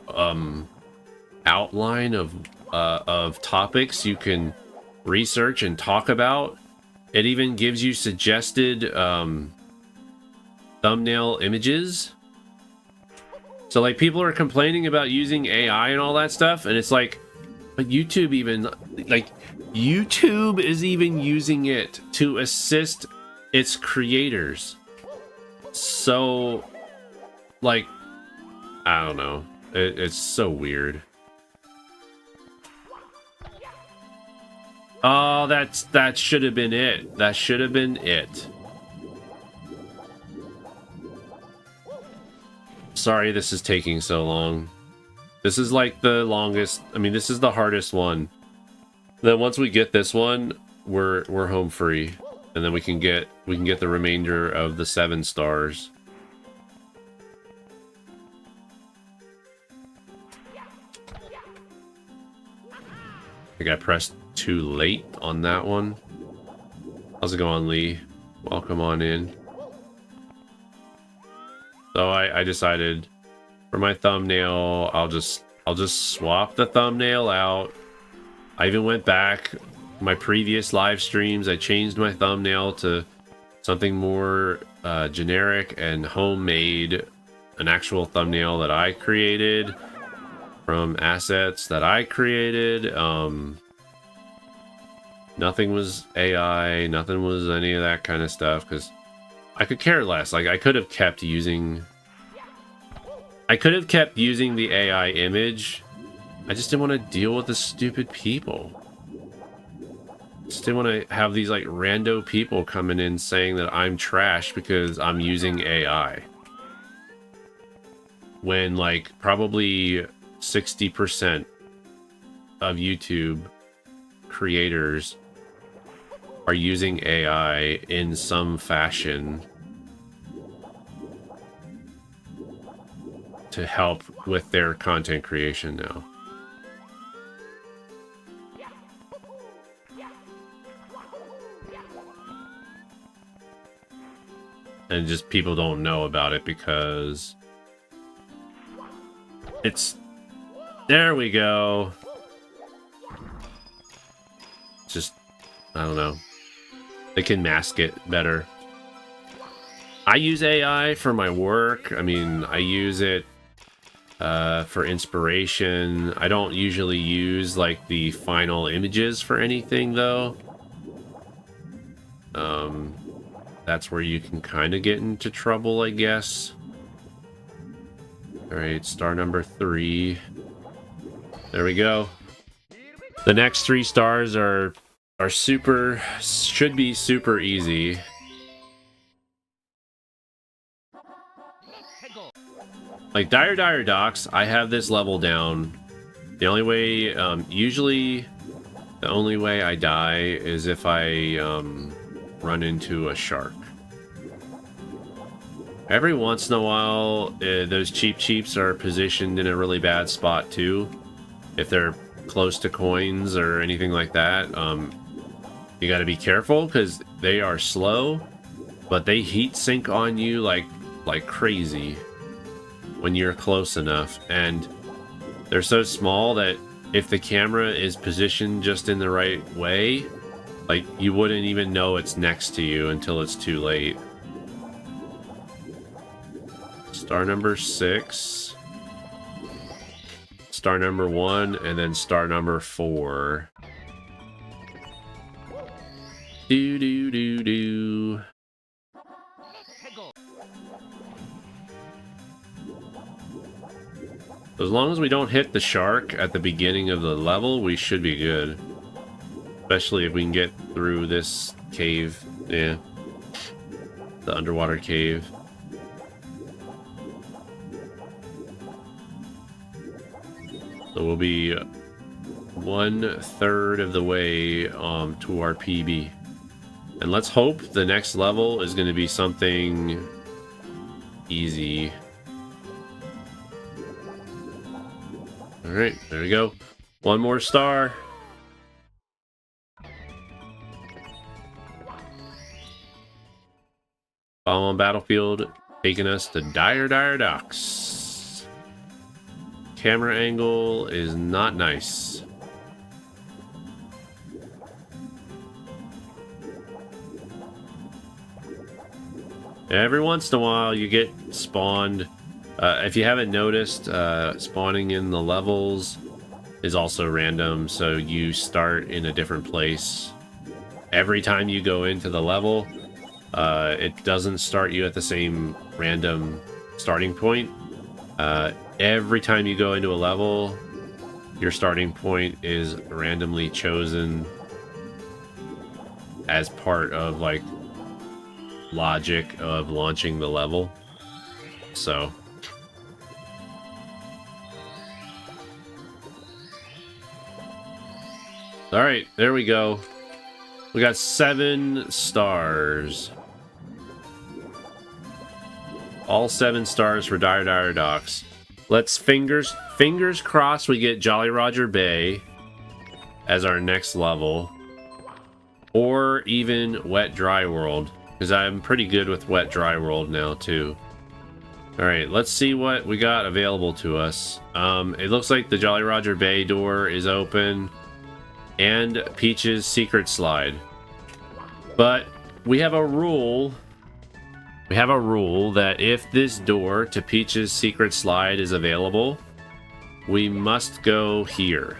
[SPEAKER 1] outline of topics you can research and talk about. It even gives you suggested thumbnail images. So like people are complaining about using AI and all that stuff, and it's like, but YouTube is even using it to assist its creators. So like, I don't know. It's so weird. Oh, that should have been it. That should have been it. Sorry this is taking so long. This is like the longest. I mean, this is the hardest one. Then once we get this one, we're home free, and then we can get the remainder of the 7 stars. I think I pressed too late on that one. How's it going, Lee? Welcome on in. So I decided for my thumbnail, I'll just swap the thumbnail out. I even went back my previous live streams. I changed my thumbnail to something more generic and homemade, an actual thumbnail that I created from assets that I created. Nothing was AI, nothing was any of that kind of stuff, because I could care less. Like, I could have kept using the AI image. I just didn't want to deal with the stupid people. Just didn't want to have these like rando people coming in saying that I'm trash because I'm using AI. When like probably 60% of YouTube creators are using AI in some fashion to help with their content creation now. And just people don't know about it because it's... There we go. Just, I don't know. They can mask it better. I use AI for my work. I mean, I use it for inspiration. I don't usually use like the final images for anything though. That's where you can kind of get into trouble, I guess. All right, star number 3. There we go. The next 3 stars are should be super easy. Like Dire Docks, I have this level down. The only way, usually the only way I die is if I run into a shark. Every once in a while, those cheeps are positioned in a really bad spot too. If they're close to coins or anything like that, you got to be careful because they are slow, but they heat sink on you like crazy when you're close enough. And they're so small that if the camera is positioned just in the right way, like you wouldn't even know it's next to you until it's too late. Star number 6, star number 1, and then star number 4. Do. As long as we don't hit the shark at the beginning of the level, we should be good. Especially if we can get through this cave. Yeah. The underwater cave. So we'll be 1/3 of the way to our PB. And let's hope the next level is going to be something easy. Alright, there we go. 1 more star. Follow on battlefield, taking us to Dire Docks. Camera angle is not nice. Every once in a while you get spawned. If you haven't noticed, spawning in the levels is also random, so you start in a different place. Every time you go into the level, it doesn't start you at the same random starting point. Every time you go into a level, your starting point is randomly chosen as part of like logic of launching the level. So all right, there we go. We got 7 stars. All 7 stars for Dire Docks. Let's fingers crossed we get Jolly Roger Bay as our next level, or even Wet Dry World, because I'm pretty good with Wet Dry World now too. All right, let's see what we got available to us. It looks like the Jolly Roger Bay door is open, and Peach's Secret Slide. But we have a rule. We have a rule that if this door to Peach's Secret Slide is available, we must go here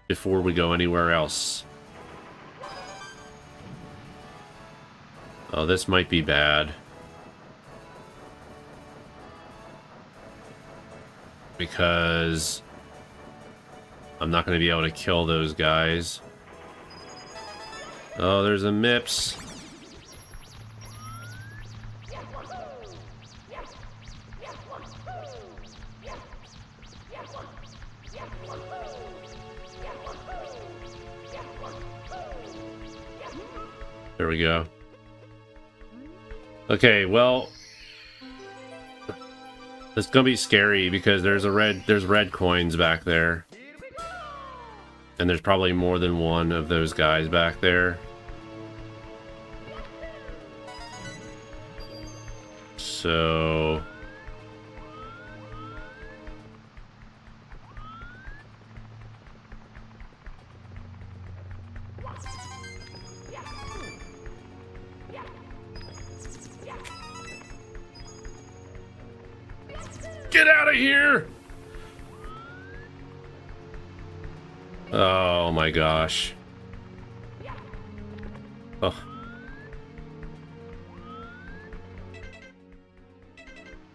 [SPEAKER 1] before we go anywhere else. Oh, this might be bad. Because I'm not going to be able to kill those guys. Oh, there's a Mips. There we go. Okay, well, it's gonna be scary because there's red coins back there. And there's probably more than one of those guys back there. So get out of here! Oh my gosh. Oh.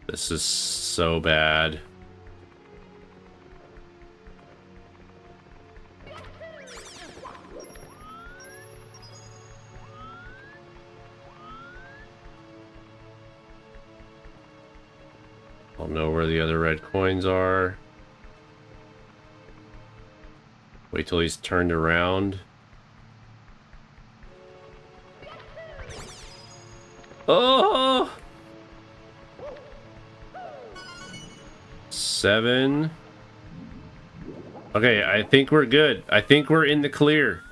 [SPEAKER 1] This is so bad. I'll know where the other red coins are. Wait till he's turned around. Oh! 7. Okay, I think we're good. I think we're in the clear.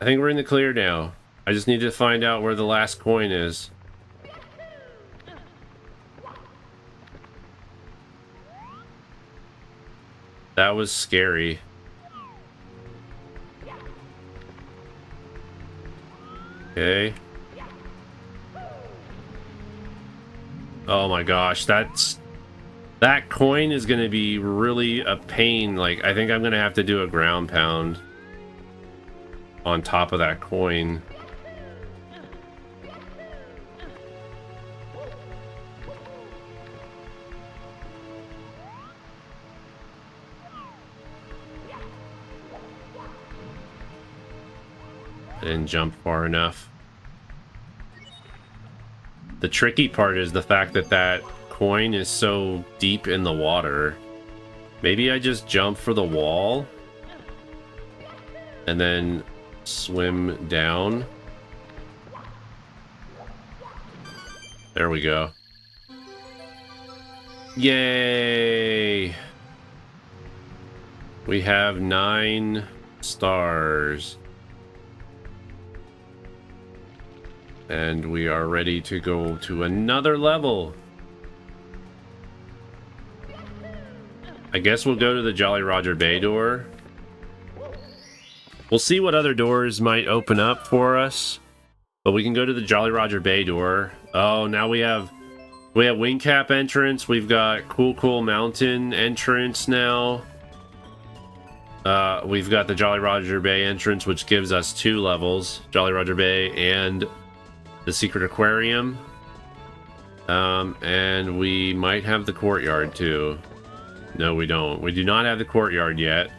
[SPEAKER 1] I think we're in the clear now. I just need to find out where the last coin is. That was scary. Okay. Oh my gosh, that coin is gonna be really a pain. Like, I think I'm gonna have to do a ground pound on top of that coin. I didn't jump far enough. The tricky part is the fact that that coin is so deep in the water. Maybe I just jump for the wall and then swim down. There we go. Yay! We have 9 stars. And we are ready to go to another level. I guess we'll go to the Jolly Roger Bay door. We'll see what other doors might open up for us. But we can go to the Jolly Roger Bay door. Oh, now we have Wingcap entrance. We've got Cool Mountain entrance now. We've got the Jolly Roger Bay entrance, which gives us 2 levels. Jolly Roger Bay and the Secret Aquarium. And we might have the courtyard too. No, we don't. We do not have the courtyard yet.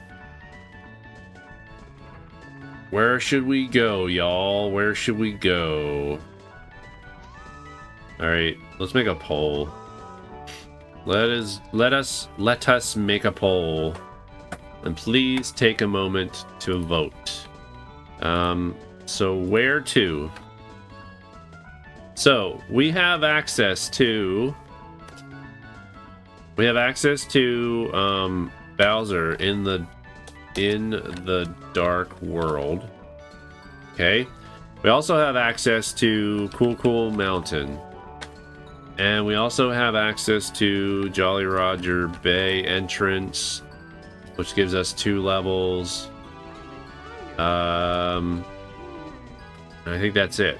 [SPEAKER 1] Where should we go, y'all? Where should we go? Alright, let's make a poll. Let us make a poll. And please take a moment to vote. So where to? So we have access to Bowser in the dark world. Okay. We also have access to Cool Mountain. And we also have access to Jolly Roger Bay entrance, which gives us 2 levels. I think that's it.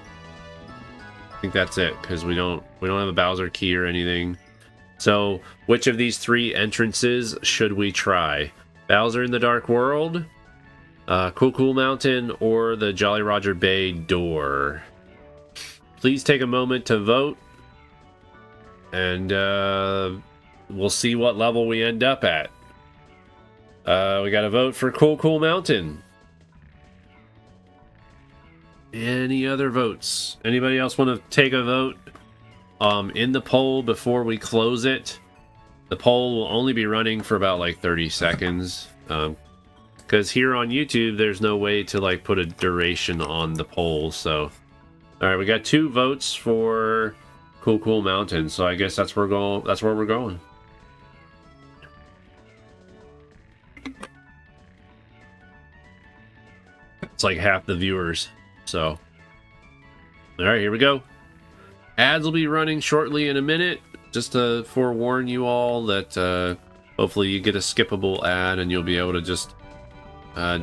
[SPEAKER 1] Because we don't have a Bowser key or anything. So which of these 3 entrances should we try? Bowser in the Dark World, Cool Mountain, or the Jolly Roger Bay door? Please take a moment to vote, and we'll see what level we end up at. We got to vote for Cool Mountain. Any other votes? Anybody else want to take a vote in the poll before we close it? The poll will only be running for about like 30 seconds. Because here on YouTube, there's no way to like put a duration on the poll. So All right, we got 2 votes for Cool Mountain, so I guess that's where we're going. It's like half the viewers. So, all right, here we go. Ads will be running shortly in a minute. Just to forewarn you all that hopefully you get a skippable ad and you'll be able to just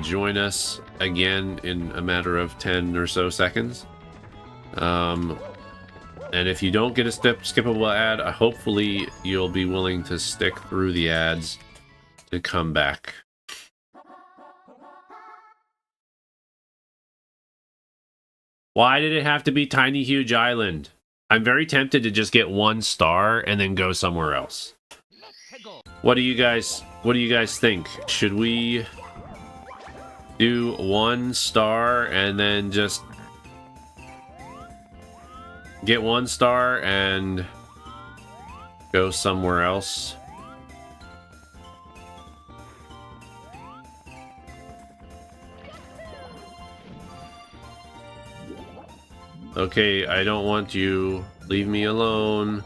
[SPEAKER 1] join us again in a matter of 10 or so seconds. And if you don't get a skippable ad, hopefully you'll be willing to stick through the ads to come back. Why did it have to be Tiny Huge Island? I'm very tempted to just get 1 star and then go somewhere else. What do you guys think? Should we do 1 star and then just get 1 star and go somewhere else? Okay, I don't want you. Leave me alone.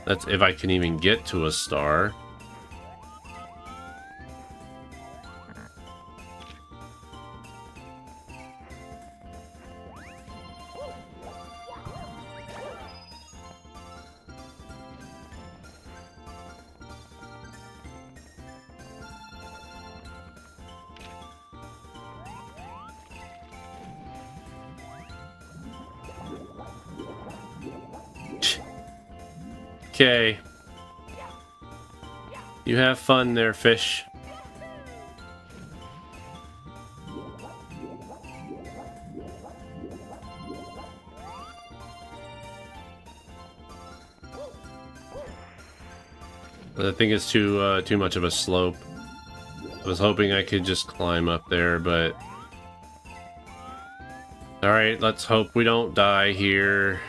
[SPEAKER 1] That's if I can even get to a star. Okay. You have fun there, fish. I think it's too much of a slope. I was hoping I could just climb up there, but... Alright, let's hope we don't die here.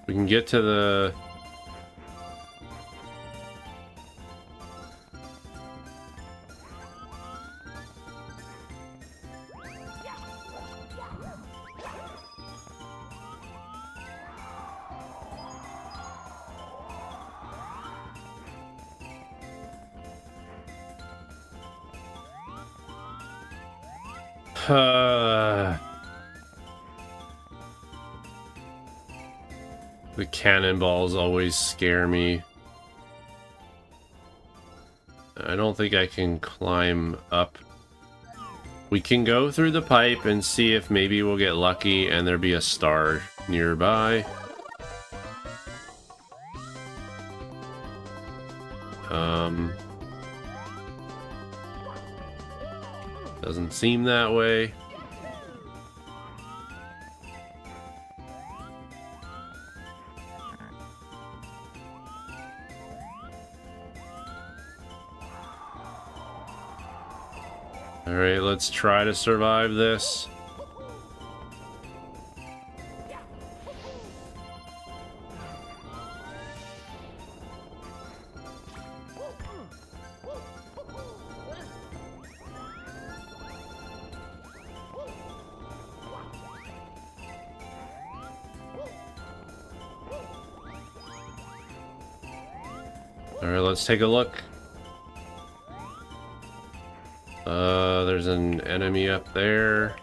[SPEAKER 1] We can get to the... The cannonballs always scare me. I don't think I can climb up. We can go through the pipe and see if maybe we'll get lucky and there be a star nearby. Doesn't seem that way. Alright, let's try to survive this. Alright, let's take a look. There's an enemy up there.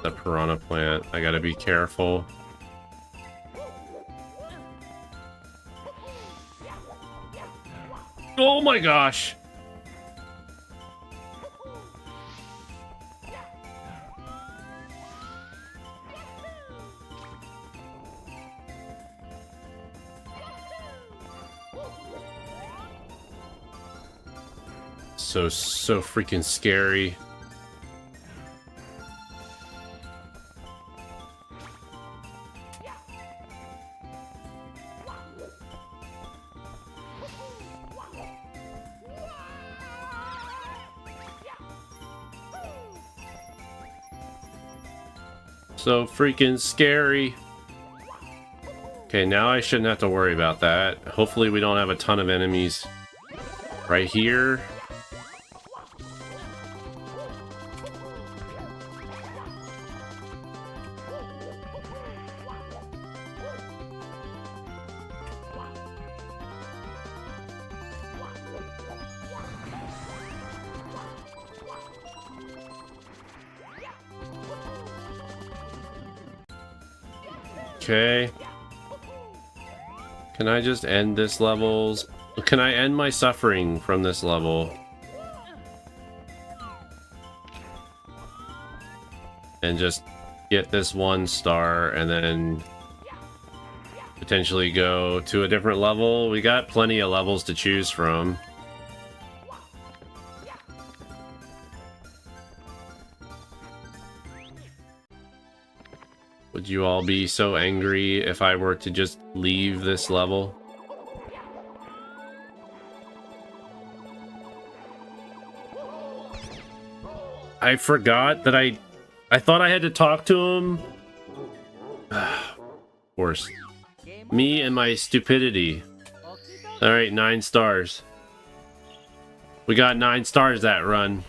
[SPEAKER 1] The piranha plant. I gotta be careful. Oh my gosh! So freaking scary. So freaking scary. Okay, now I shouldn't have to worry about that. Hopefully we don't have a ton of enemies right here. Okay. Can I just end this level? Can I end my suffering from this level? And just get this 1 star and then potentially go to a different level? We got plenty of levels to choose from. Would you all be so angry if I were to just leave this level? I forgot that I thought I had to talk to him. Of course. Me and my stupidity. Alright, 9 stars. We got 9 stars that run.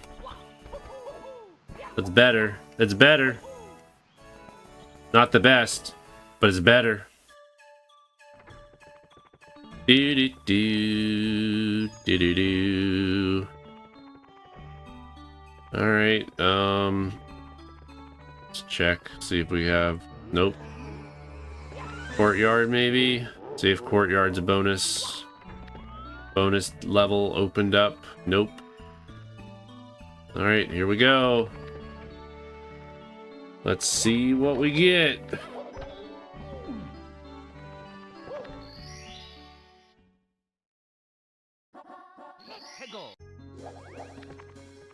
[SPEAKER 1] That's better. That's better. Not the best, but it's better. Do do do do do do. All right. Let's check. See if we have. Nope. Courtyard maybe. See if courtyard's a bonus. Bonus level opened up. Nope. All right, here we go. Let's see what we get.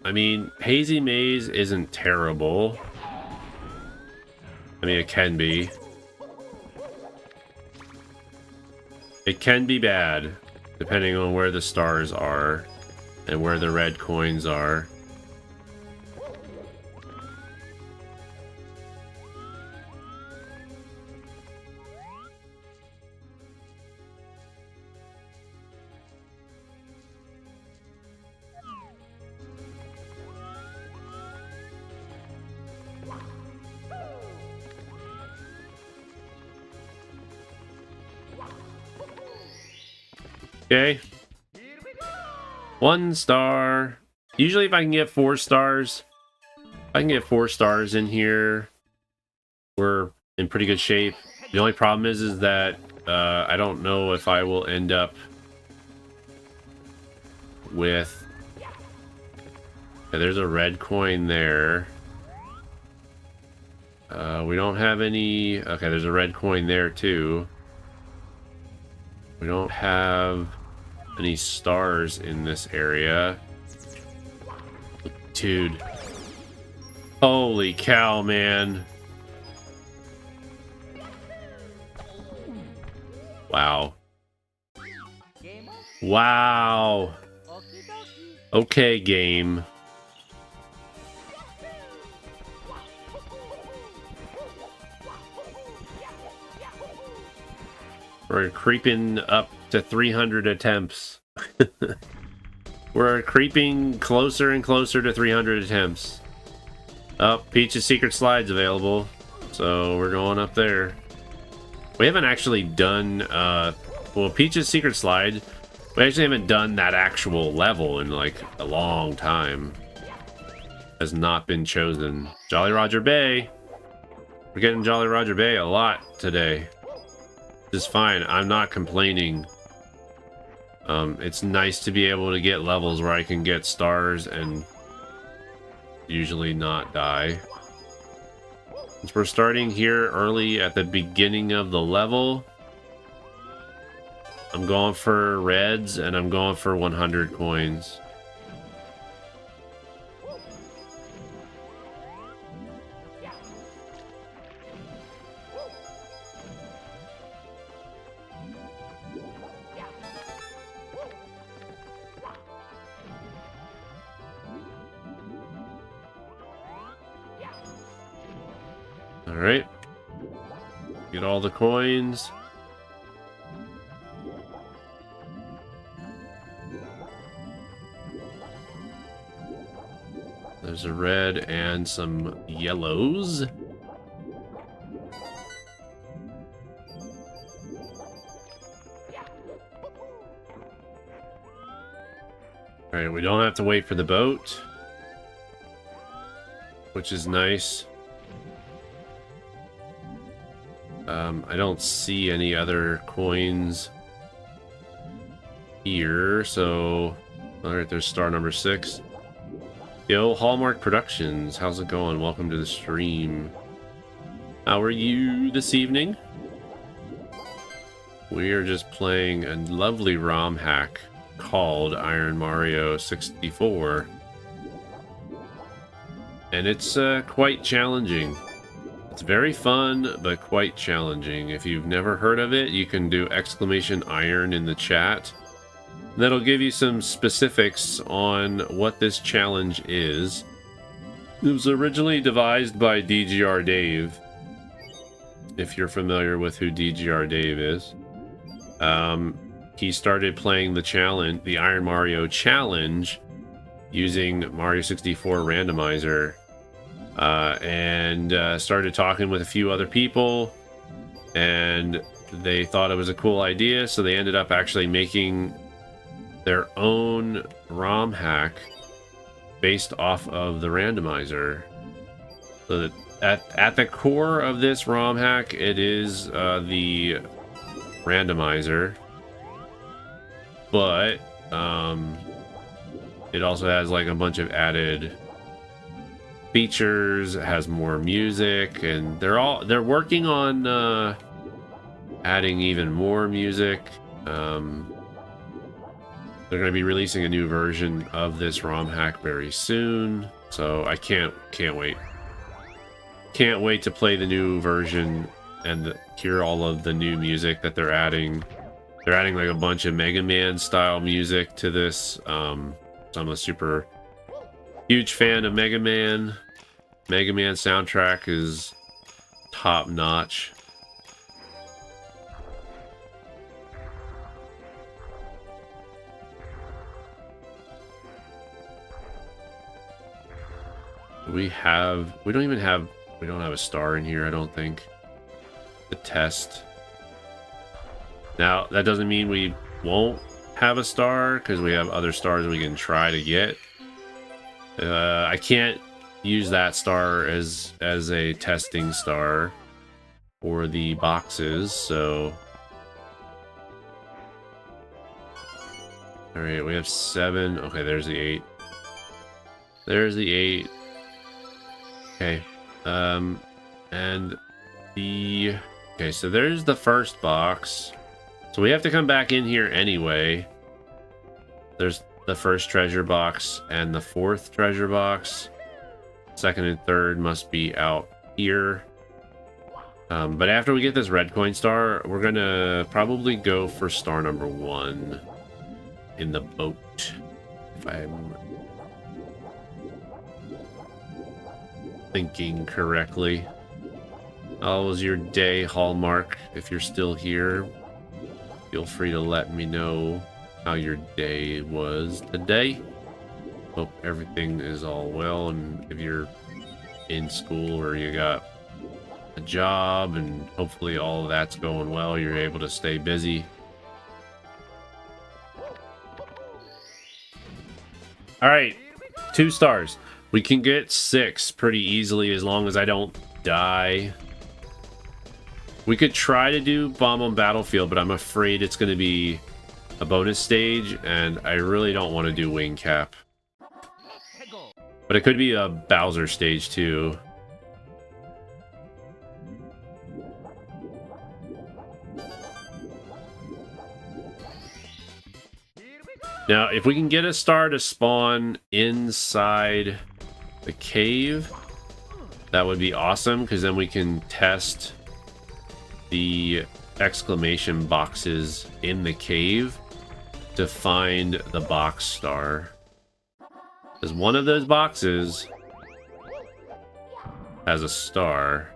[SPEAKER 1] I mean, Hazy Maze isn't terrible. I mean, it can be. It can be bad, depending on where the stars are and where the red coins are. Okay. 1 star. Usually if I can get 4 stars, if I can get 4 stars in here, we're in pretty good shape. The only problem is that I don't know if I will end up with... Okay, there's a red coin there. We don't have any... Okay, there's a red coin there too. We don't have any stars in this area. Dude. Holy cow, man. Wow. Wow. Okay, game. We're creeping up to 300 attempts. We're creeping closer and closer to 300 attempts. Oh, Peach's Secret Slide's available. So we're going up there. We haven't actually done, well, Peach's Secret Slide, we actually haven't done that actual level in like a long time. Has not been chosen. Jolly Roger Bay. We're getting Jolly Roger Bay a lot today. Is fine. I'm not complaining. It's nice to be able to get levels where I can get stars and usually not die. Since we're starting here early at the beginning of the level, I'm going for reds and I'm going for 100 coins. All right. Get all the coins. There's a red and some yellows. All right, we don't have to wait for the boat, which is nice. I don't see any other coins here, so all right, there's star number 6. Yo, Hallmark Productions, how's it going? Welcome to the stream. How are you this evening? We are just playing a lovely ROM hack called Iron Mario 64. And it's quite challenging. It's very fun, but quite challenging. If you've never heard of it, you can do !iron in the chat. That'll give you some specifics on what this challenge is. It was originally devised by DGR Dave, if you're familiar with who DGR Dave is. He started playing the Iron Mario challenge using Mario 64 randomizer, and started talking with a few other people, and they thought it was a cool idea, so they ended up actually making their own ROM hack based off of the randomizer. So that at the core of this ROM hack, it is the randomizer, but it also has like a bunch of added features. It has more music, and they're working on adding even more music. They're going to be releasing a new version of this ROM hack very soon, so I can't wait. Can't wait to play the new version and hear all of the new music that they're adding. They're adding like a bunch of Mega Man style music to this. So I'm a super huge fan of Mega Man. Mega Man soundtrack is top notch. We don't have a star in here, I don't think. The test. Now, that doesn't mean we won't have a star, because we have other stars we can try to get. I can't use that star as a testing star for the boxes, so... Alright, we have 7. Okay, there's the 8. There's the 8. Okay, and the... Okay, so there's the first box. So we have to come back in here anyway. There's the first treasure box and the 4th treasure box. 2nd and 3rd must be out here. But after we get this red coin star, we're gonna probably go for star number 1 in the boat. If I'm thinking correctly. How was your day, Hallmark? If you're still here, feel free to let me know how your day was today. Hope everything is all well, and if you're in school or you got a job, and hopefully all of that's going well, you're able to stay busy. All right, 2 stars. We can get 6 pretty easily as long as I don't die. We could try to do Bomb on Battlefield, but I'm afraid it's going to be a bonus stage, and I really don't want to do Wing Cap. But it could be a Bowser stage too. Now, if we can get a star to spawn inside the cave, that would be awesome, because then we can test the exclamation boxes in the cave to find the box star. Because one of those boxes has a star.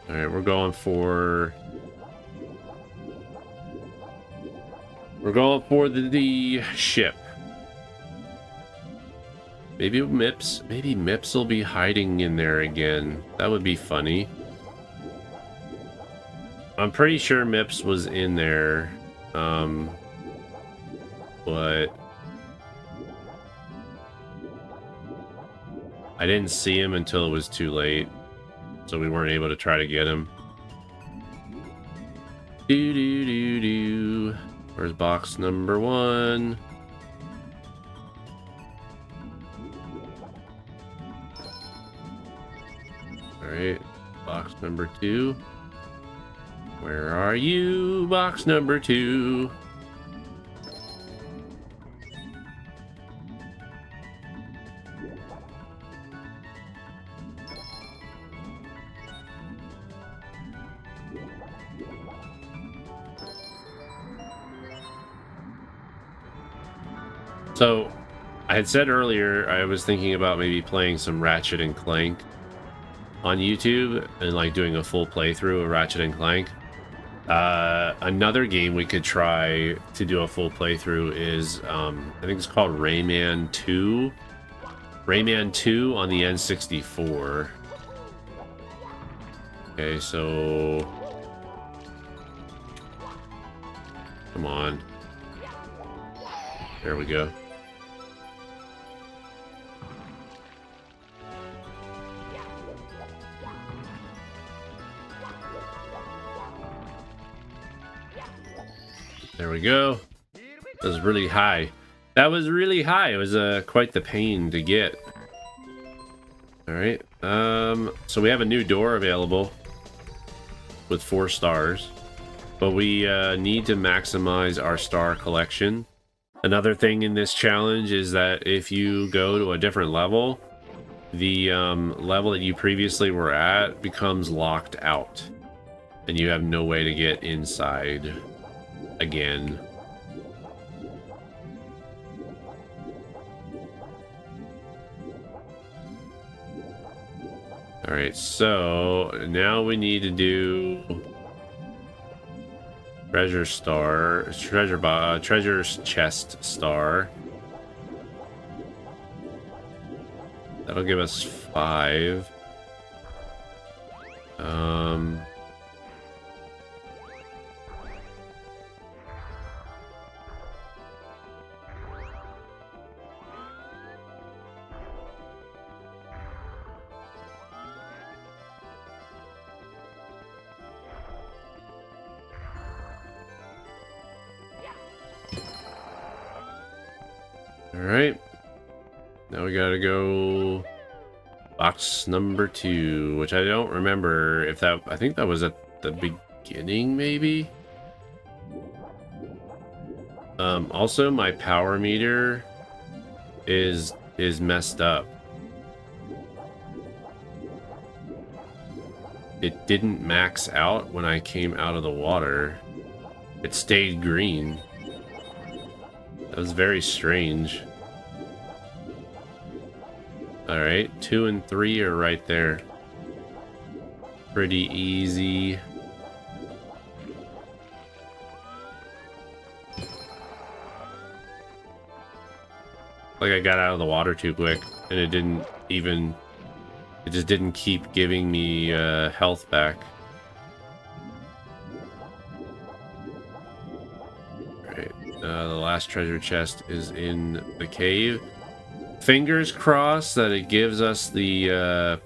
[SPEAKER 1] All right, we're going for the ship. Maybe Mips will be hiding in there again. That would be funny. I'm pretty sure Mips was in there. But I didn't see him until it was too late. So we weren't able to try to get him. Where's box number 1? Alright, box number 2. Where are you, box number 2? So, I had said earlier I was thinking about maybe playing some Ratchet and Clank on YouTube and like doing a full playthrough of Ratchet and Clank. Another game we could try to do a full playthrough is I think it's called Rayman 2. Rayman 2 on the N64. Okay, so come on. There we go. There we go. That was really high. That was really high. It was quite the pain to get. All right. So we have a new door available with 4 stars, but we need to maximize our star collection. Another thing in this challenge is that if you go to a different level, the level that you previously were at becomes locked out, and you have no way to get inside again. All right, so now we need to do treasure chest star. That'll give us 5. All right, now we gotta go box number 2, which I don't remember if that, I think that was at the beginning, maybe. Also my power meter is messed up. It didn't max out when I came out of the water. It stayed green. That was very strange. All right, 2 and 3 are right there. Pretty easy. Like I got out of the water too quick, and it just didn't keep giving me health back. Alright, the last treasure chest is in the cave. Fingers crossed that it gives us the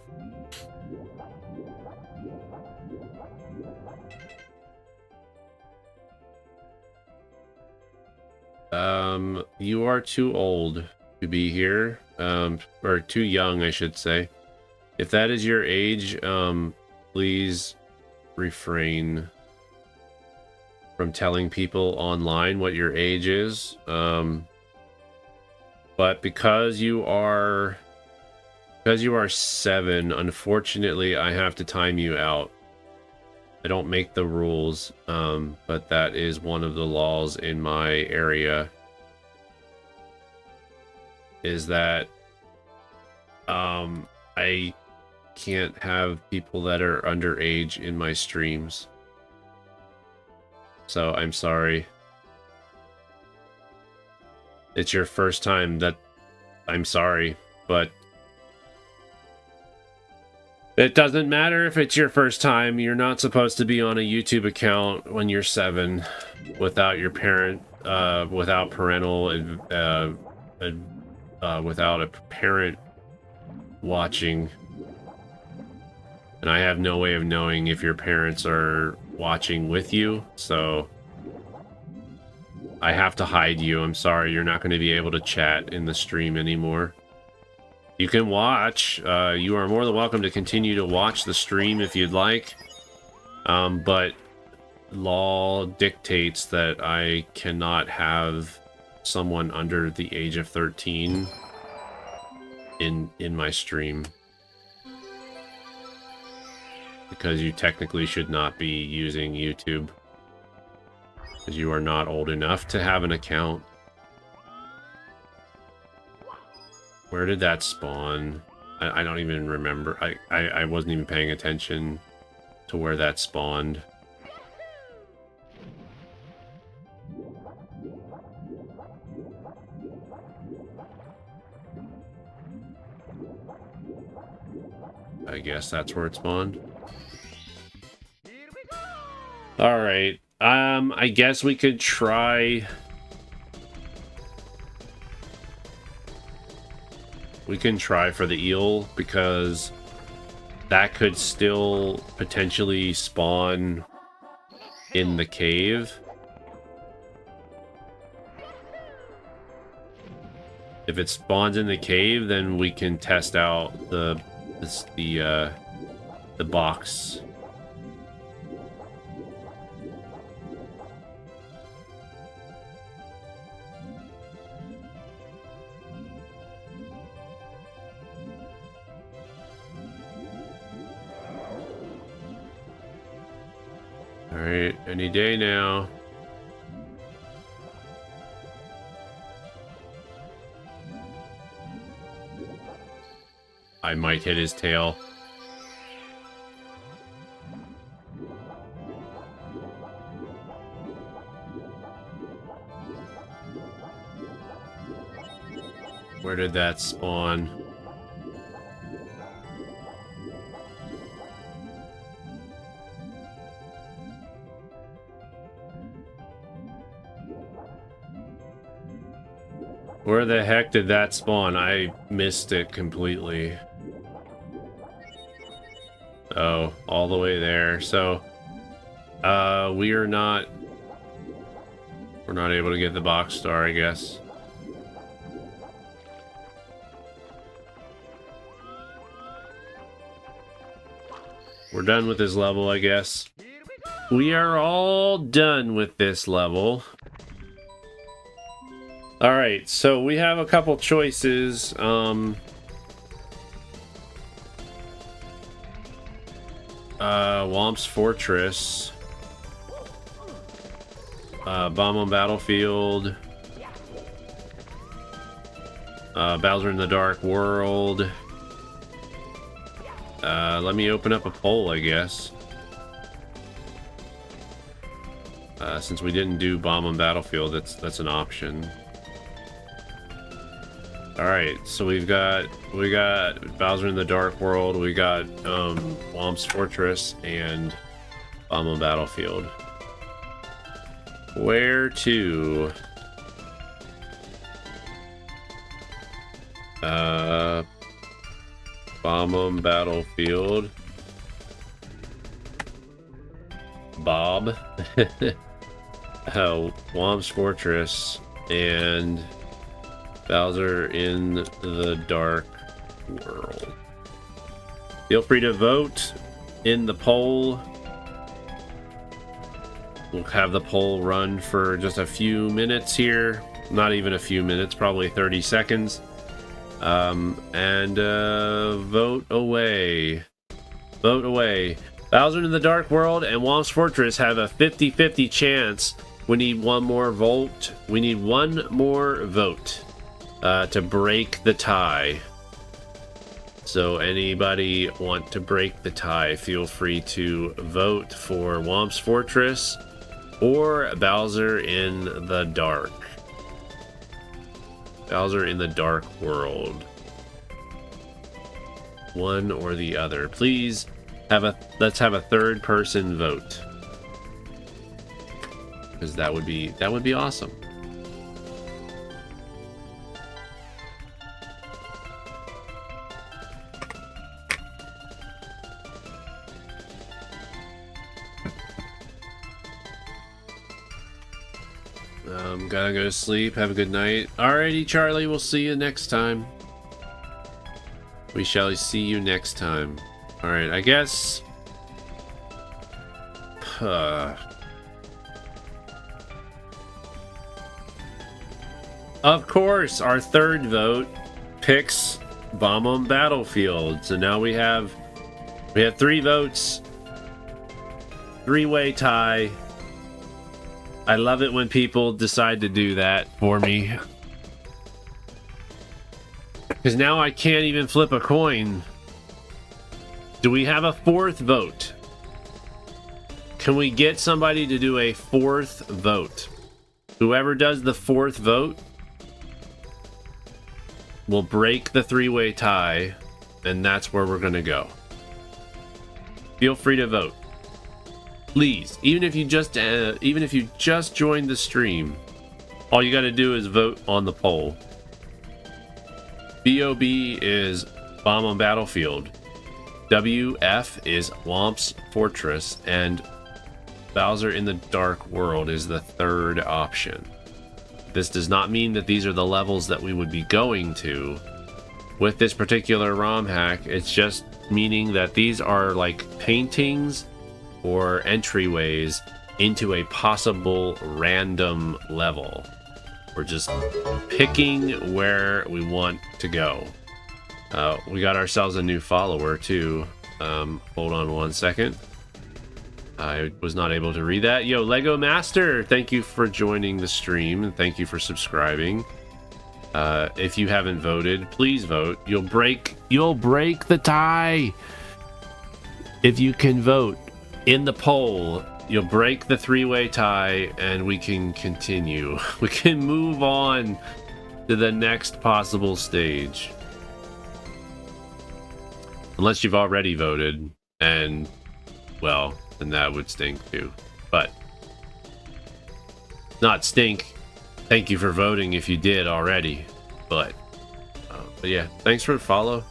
[SPEAKER 1] you are too old to be here, or too young, I should say. If that is your age, please refrain from telling people online what your age is. But because you are 7, unfortunately, I have to time you out. I don't make the rules, but that is one of the laws in my area. Is that I can't have people that are underage in my streams. So I'm sorry. It's your first time. That I'm sorry, but it doesn't matter if it's your first time. You're not supposed to be on a YouTube account when you're 7 without your parent, without parental, without a parent watching. And I have no way of knowing if your parents are watching with you, so I have to hide you. I'm sorry, you're not going to be able to chat in the stream anymore. You can watch. You are more than welcome to continue to watch the stream if you'd like. But law dictates that I cannot have someone under the age of 13 in my stream. Because you technically should not be using YouTube. Because you are not old enough to have an account. Where did that spawn? I don't even remember. I wasn't even paying attention to where that spawned. I guess that's where it spawned. Alright. I guess we could try... We can try for the eel, because that could still potentially spawn in the cave. If it spawns in the cave, then we can test out the box. Alright, any day now. I might hit his tail. Where did that spawn? Where the heck did that spawn? I missed it completely. Oh, all the way there. So, we're not able to get the box star, I guess. We're done with this level, I guess. We are all done with this level. Alright, so we have a couple choices. Womp's Fortress. Bomb on Battlefield. Bowser in the Dark World. Let me open up a poll, I guess. Since we didn't do Bomb on Battlefield, that's an option. Alright, so we got Bowser in the Dark World, we got Womp's Fortress, and Bomb on Battlefield. Where to? Bomb on Battlefield. Bob. Womp's Fortress, and Bowser in the Dark World. Feel free to vote in the poll. We'll have the poll run for just a few minutes here. Not even a few minutes, probably 30 seconds. Vote away. Vote away. Bowser in the Dark World and Womp's Fortress have a 50-50 chance. We need one more vote. We need one more vote to break the tie. So anybody want to break the tie, feel free to vote for Womp's Fortress or Bowser in the Dark. Bowser in the Dark World. One or the other. Please let's have a third person vote. Because that would be awesome. Gotta go to sleep. Have a good night. Alrighty, Charlie. We'll see you next time. We shall see you next time. Alright, I guess... Of course, our third vote picks Bomb on Battlefield. So now we have 3 votes. 3-way tie. I love it when people decide to do that for me. Because now I can't even flip a coin. Do we have a 4th vote? Can we get somebody to do a 4th vote? Whoever does the 4th vote will break the 3-way tie, and that's where we're going to go. Feel free to vote. Please, even if you just joined the stream, all you got to do is vote on the poll. BOB is Bomb on Battlefield. WF is Womp's Fortress, and Bowser in the Dark World is the 3rd option. This does not mean that these are the levels that we would be going to with this particular ROM hack. It's just meaning that these are like paintings or entryways into a possible random level. We're just picking where we want to go. We got ourselves a new follower too. Hold on one second. I was not able to read that. Yo, Lego Master, thank you for joining the stream and thank you for subscribing. If you haven't voted, please vote. You'll break the tie. If you can vote in the poll, you'll break the 3-way tie and we can continue. We can move on to the next possible stage. Unless you've already voted, and well, then that would stink too. But not stink. Thank you for voting if you did already. But yeah, thanks for the follow.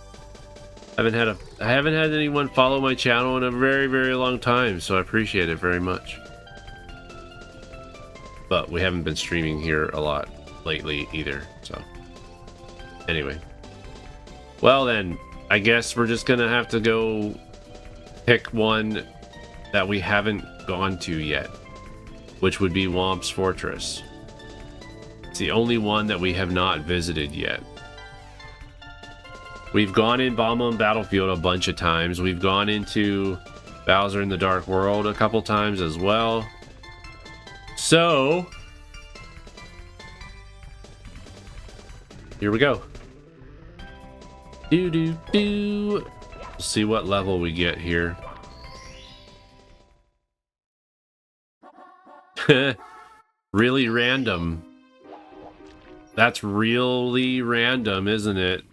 [SPEAKER 1] I haven't had anyone follow my channel in a very, very long time, so I appreciate it very much. But we haven't been streaming here a lot lately either, so anyway. Well then, I guess we're just gonna have to go pick one that we haven't gone to yet, which would be Womp's Fortress. It's the only one that we have not visited yet. We've gone in Bomb on Battlefield a bunch of times. We've gone into Bowser in the Dark World a couple times as well. So, here we go. We'll see what level we get here. Really random. That's really random, isn't it?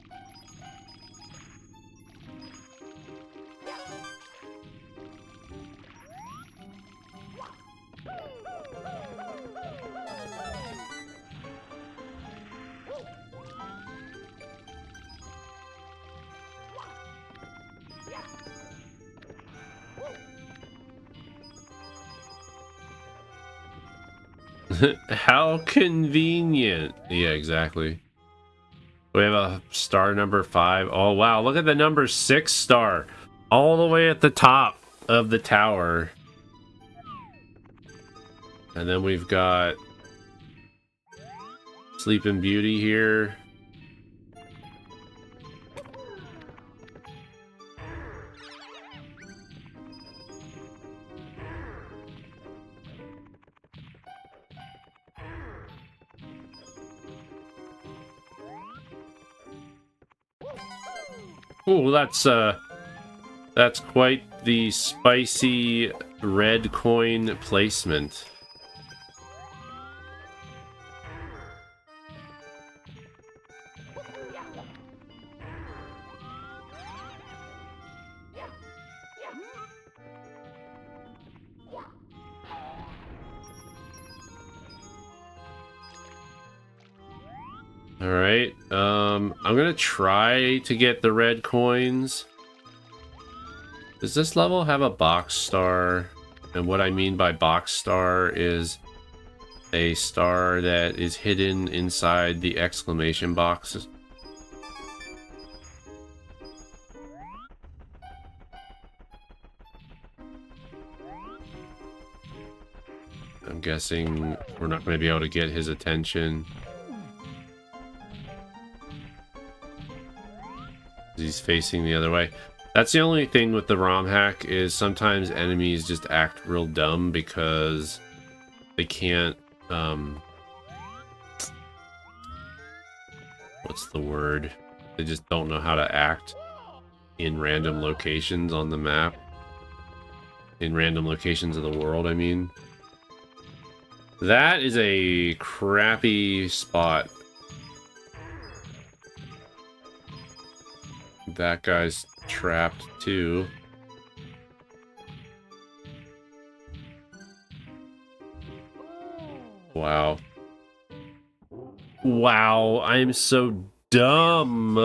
[SPEAKER 1] How convenient. Yeah, exactly. We have a star number 5. Oh, wow. Look at the number 6 star. All the way at the top of the tower. And then we've got Sleeping Beauty here. Oh, that's quite the spicy red coin placement. All right. I'm gonna try to get the red coins. Does this level have a box star? And what I mean by box star is a star that is hidden inside the exclamation boxes. I'm guessing we're not going to be able to get his attention. He's facing the other way. That's the only thing with the ROM hack is sometimes enemies just act real dumb because they can't, what's the word? They just don't know how to act in random locations on the map. In random locations of the world, I mean. That is a crappy spot. That guy's trapped too. Wow. Wow, I'm so dumb.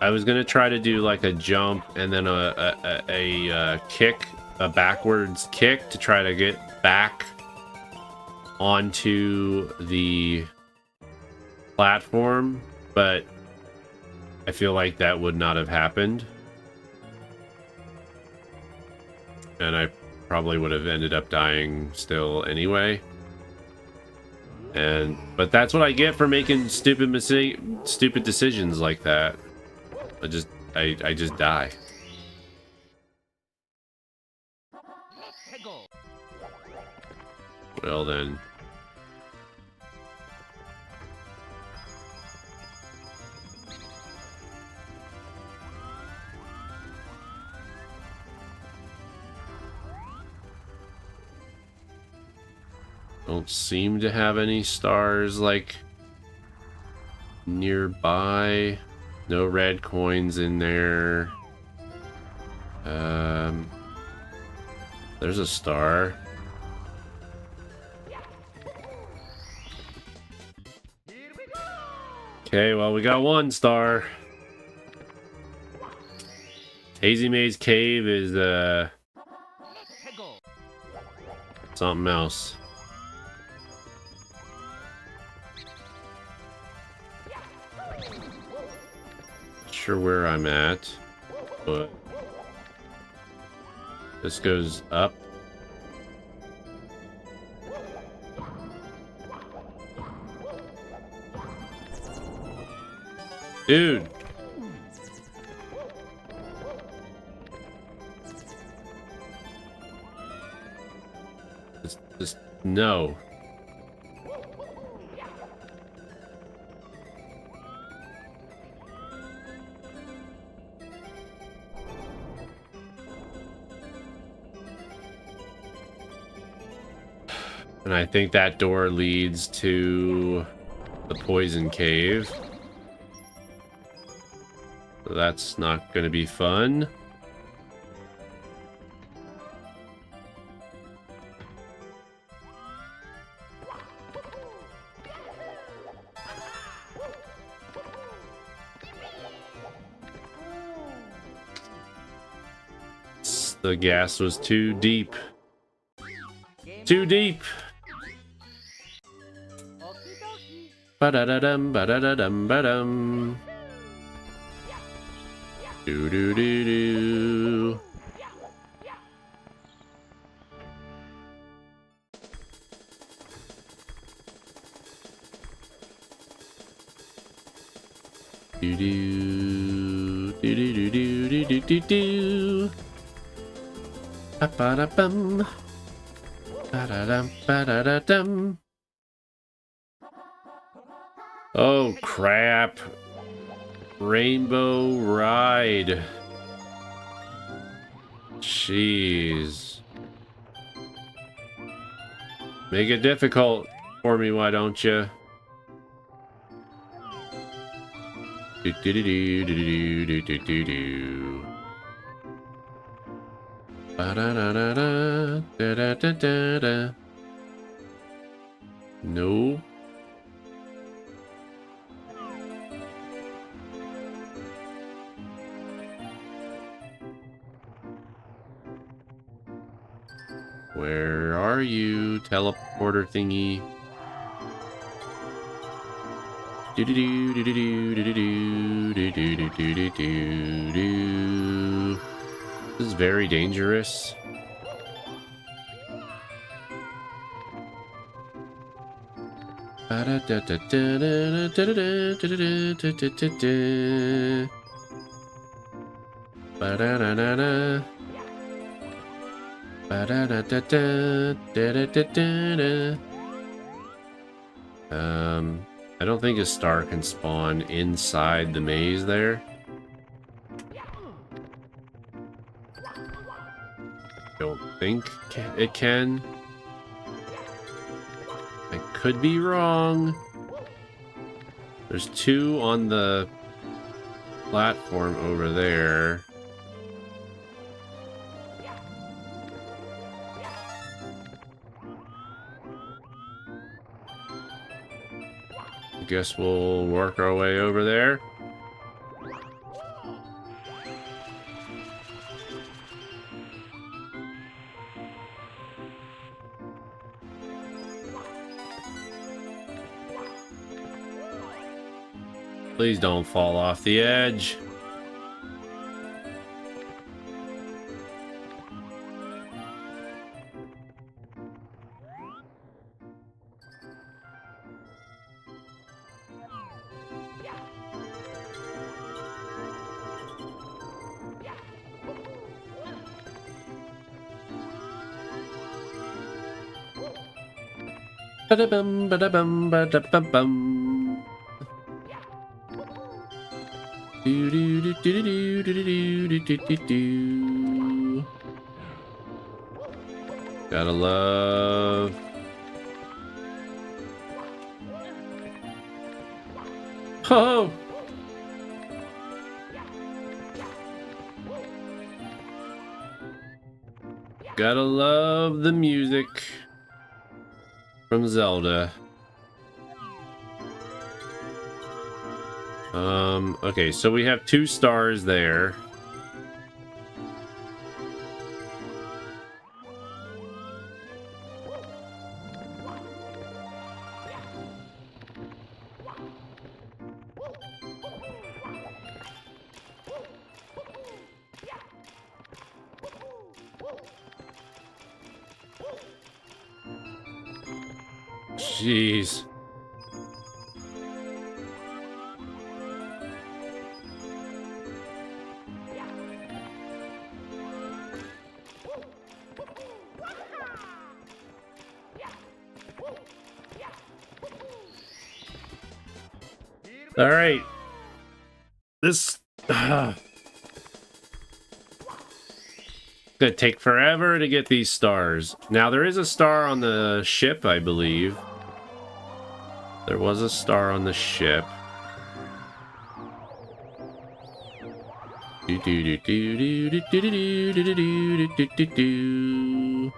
[SPEAKER 1] I was gonna try to do like a jump and then a kick, a backwards kick to try to get back onto the platform, but I feel like that would not have happened. And I probably would have ended up dying still anyway. But that's what I get for making stupid decisions like that. I just die. Well then. Don't seem to have any stars like nearby. No red coins in there. There's a star. Okay, well, we got one star. Hazy Maze Cave is something else. Not sure where I'm at, but this goes up. Dude. Just no. And I think that door leads to the poison cave. So that's not going to be fun. The gas was too deep. Too deep. Ba-da-da-dum, ba-da-da-dum, ba-dum. Do-do-do-do. Do-do. Do-do-do-do-do-do-do. Ba-ba-da-bum. Ba-da-dum, ba-da-da-dum. Oh, crap. Rainbow Ride. Jeez. Make it difficult for me, why don't you? Do do do do do do do do do. Ba da da da da da da da da. No. Where are you, teleporter thingy? Do do do do do do do do do do do do do do. This is very dangerous. Ba da da da da da da da da da da da. Ba da da da da. Ba da da da da da da da da. I don't think a star can spawn inside the maze there. Don't think it can. I could be wrong. There's two on the platform over there. Guess we'll work our way over there. Please don't fall off the edge. Ba-da-bum, ba-da-bum, ba-da-bum-bum. Do do do do do do do do do do. Gotta love. Oh. Gotta love the music from Zelda. Okay, so we have 2 stars there. Jeez. All right. This gonna take forever to get these stars. Now there is a star on the ship, I believe. There was a star on the ship. Do do do do do do do do do do do do.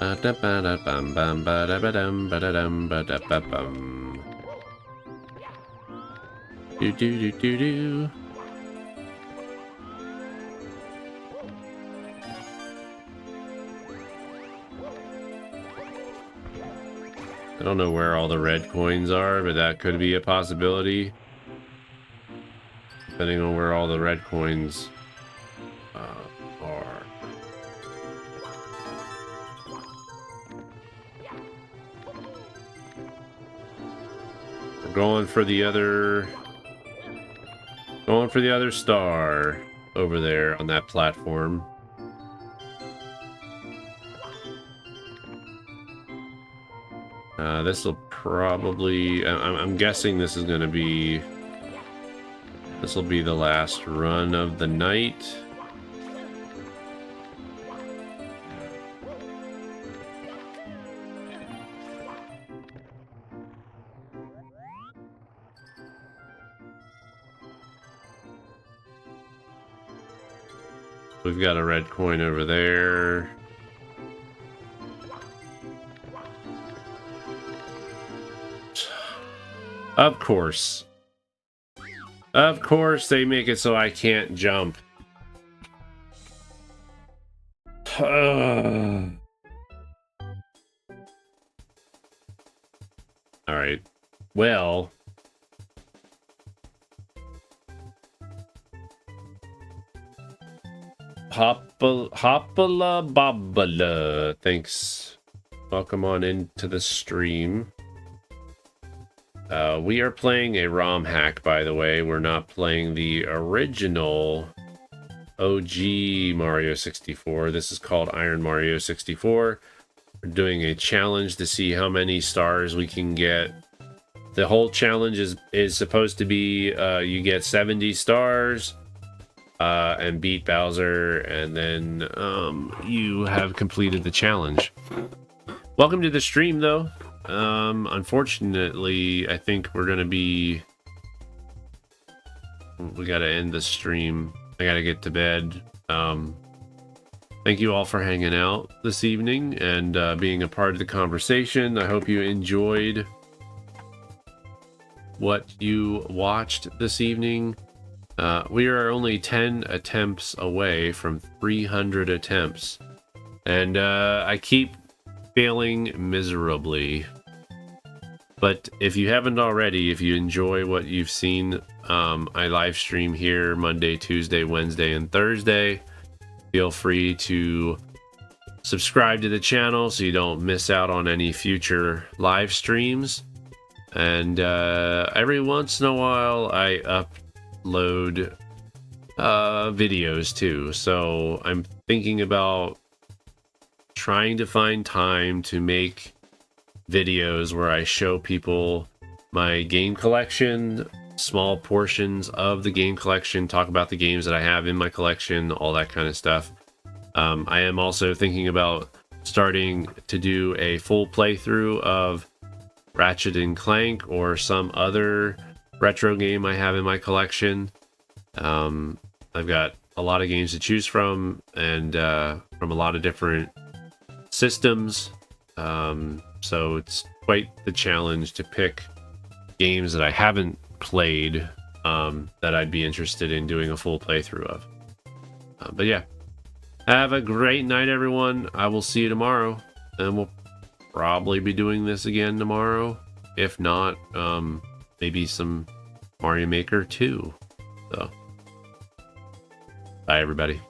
[SPEAKER 1] Ba da ba da bum bum ba da ba dum ba da dum ba da ba bum. Do do do do do. I don't know where all the red coins are, but that could be a possibility. Depending on where all the red coins are. We're going for the other... Going for the other star over there on that platform. This will probably... I'm guessing this is going to be... This will be the last run of the night. We've got a red coin over there. Of course. Of course they make it so I can't jump. Alright. Well... Hoppala bobbala. Thanks. Welcome on into the stream. We are playing a ROM hack, by the way. We're not playing the original OG Mario 64. This is called Iron Mario 64. We're doing a challenge to see how many stars we can get. The whole challenge is supposed to be you get 70 stars. And beat Bowser, and then you have completed the challenge. Welcome to the stream, though. Unfortunately, I think we're gonna be... We gotta end the stream. I gotta get to bed. Thank you all for hanging out this evening and being a part of the conversation. I hope you enjoyed what you watched this evening. We are only 10 attempts away from 300 attempts, and I keep failing miserably. But if you haven't already, if you enjoy what you've seen, I live stream here Monday, Tuesday, Wednesday, and Thursday. Feel free to subscribe to the channel so you don't miss out on any future live streams. And every once in a while, I upload videos too, so I'm thinking about trying to find time to make videos where I show people my game collection, small portions of the game collection, talk about the games that I have in my collection, all that kind of stuff. I am also thinking about starting to do a full playthrough of Ratchet and Clank or some other retro game I have in my collection. I've got a lot of games to choose from, and from a lot of different systems. So it's quite the challenge to pick games that I haven't played that I'd be interested in doing a full playthrough of. But yeah, have a great night, everyone. I will see you tomorrow, and we'll probably be doing this again tomorrow. If not, maybe some Mario Maker 2. So, bye everybody.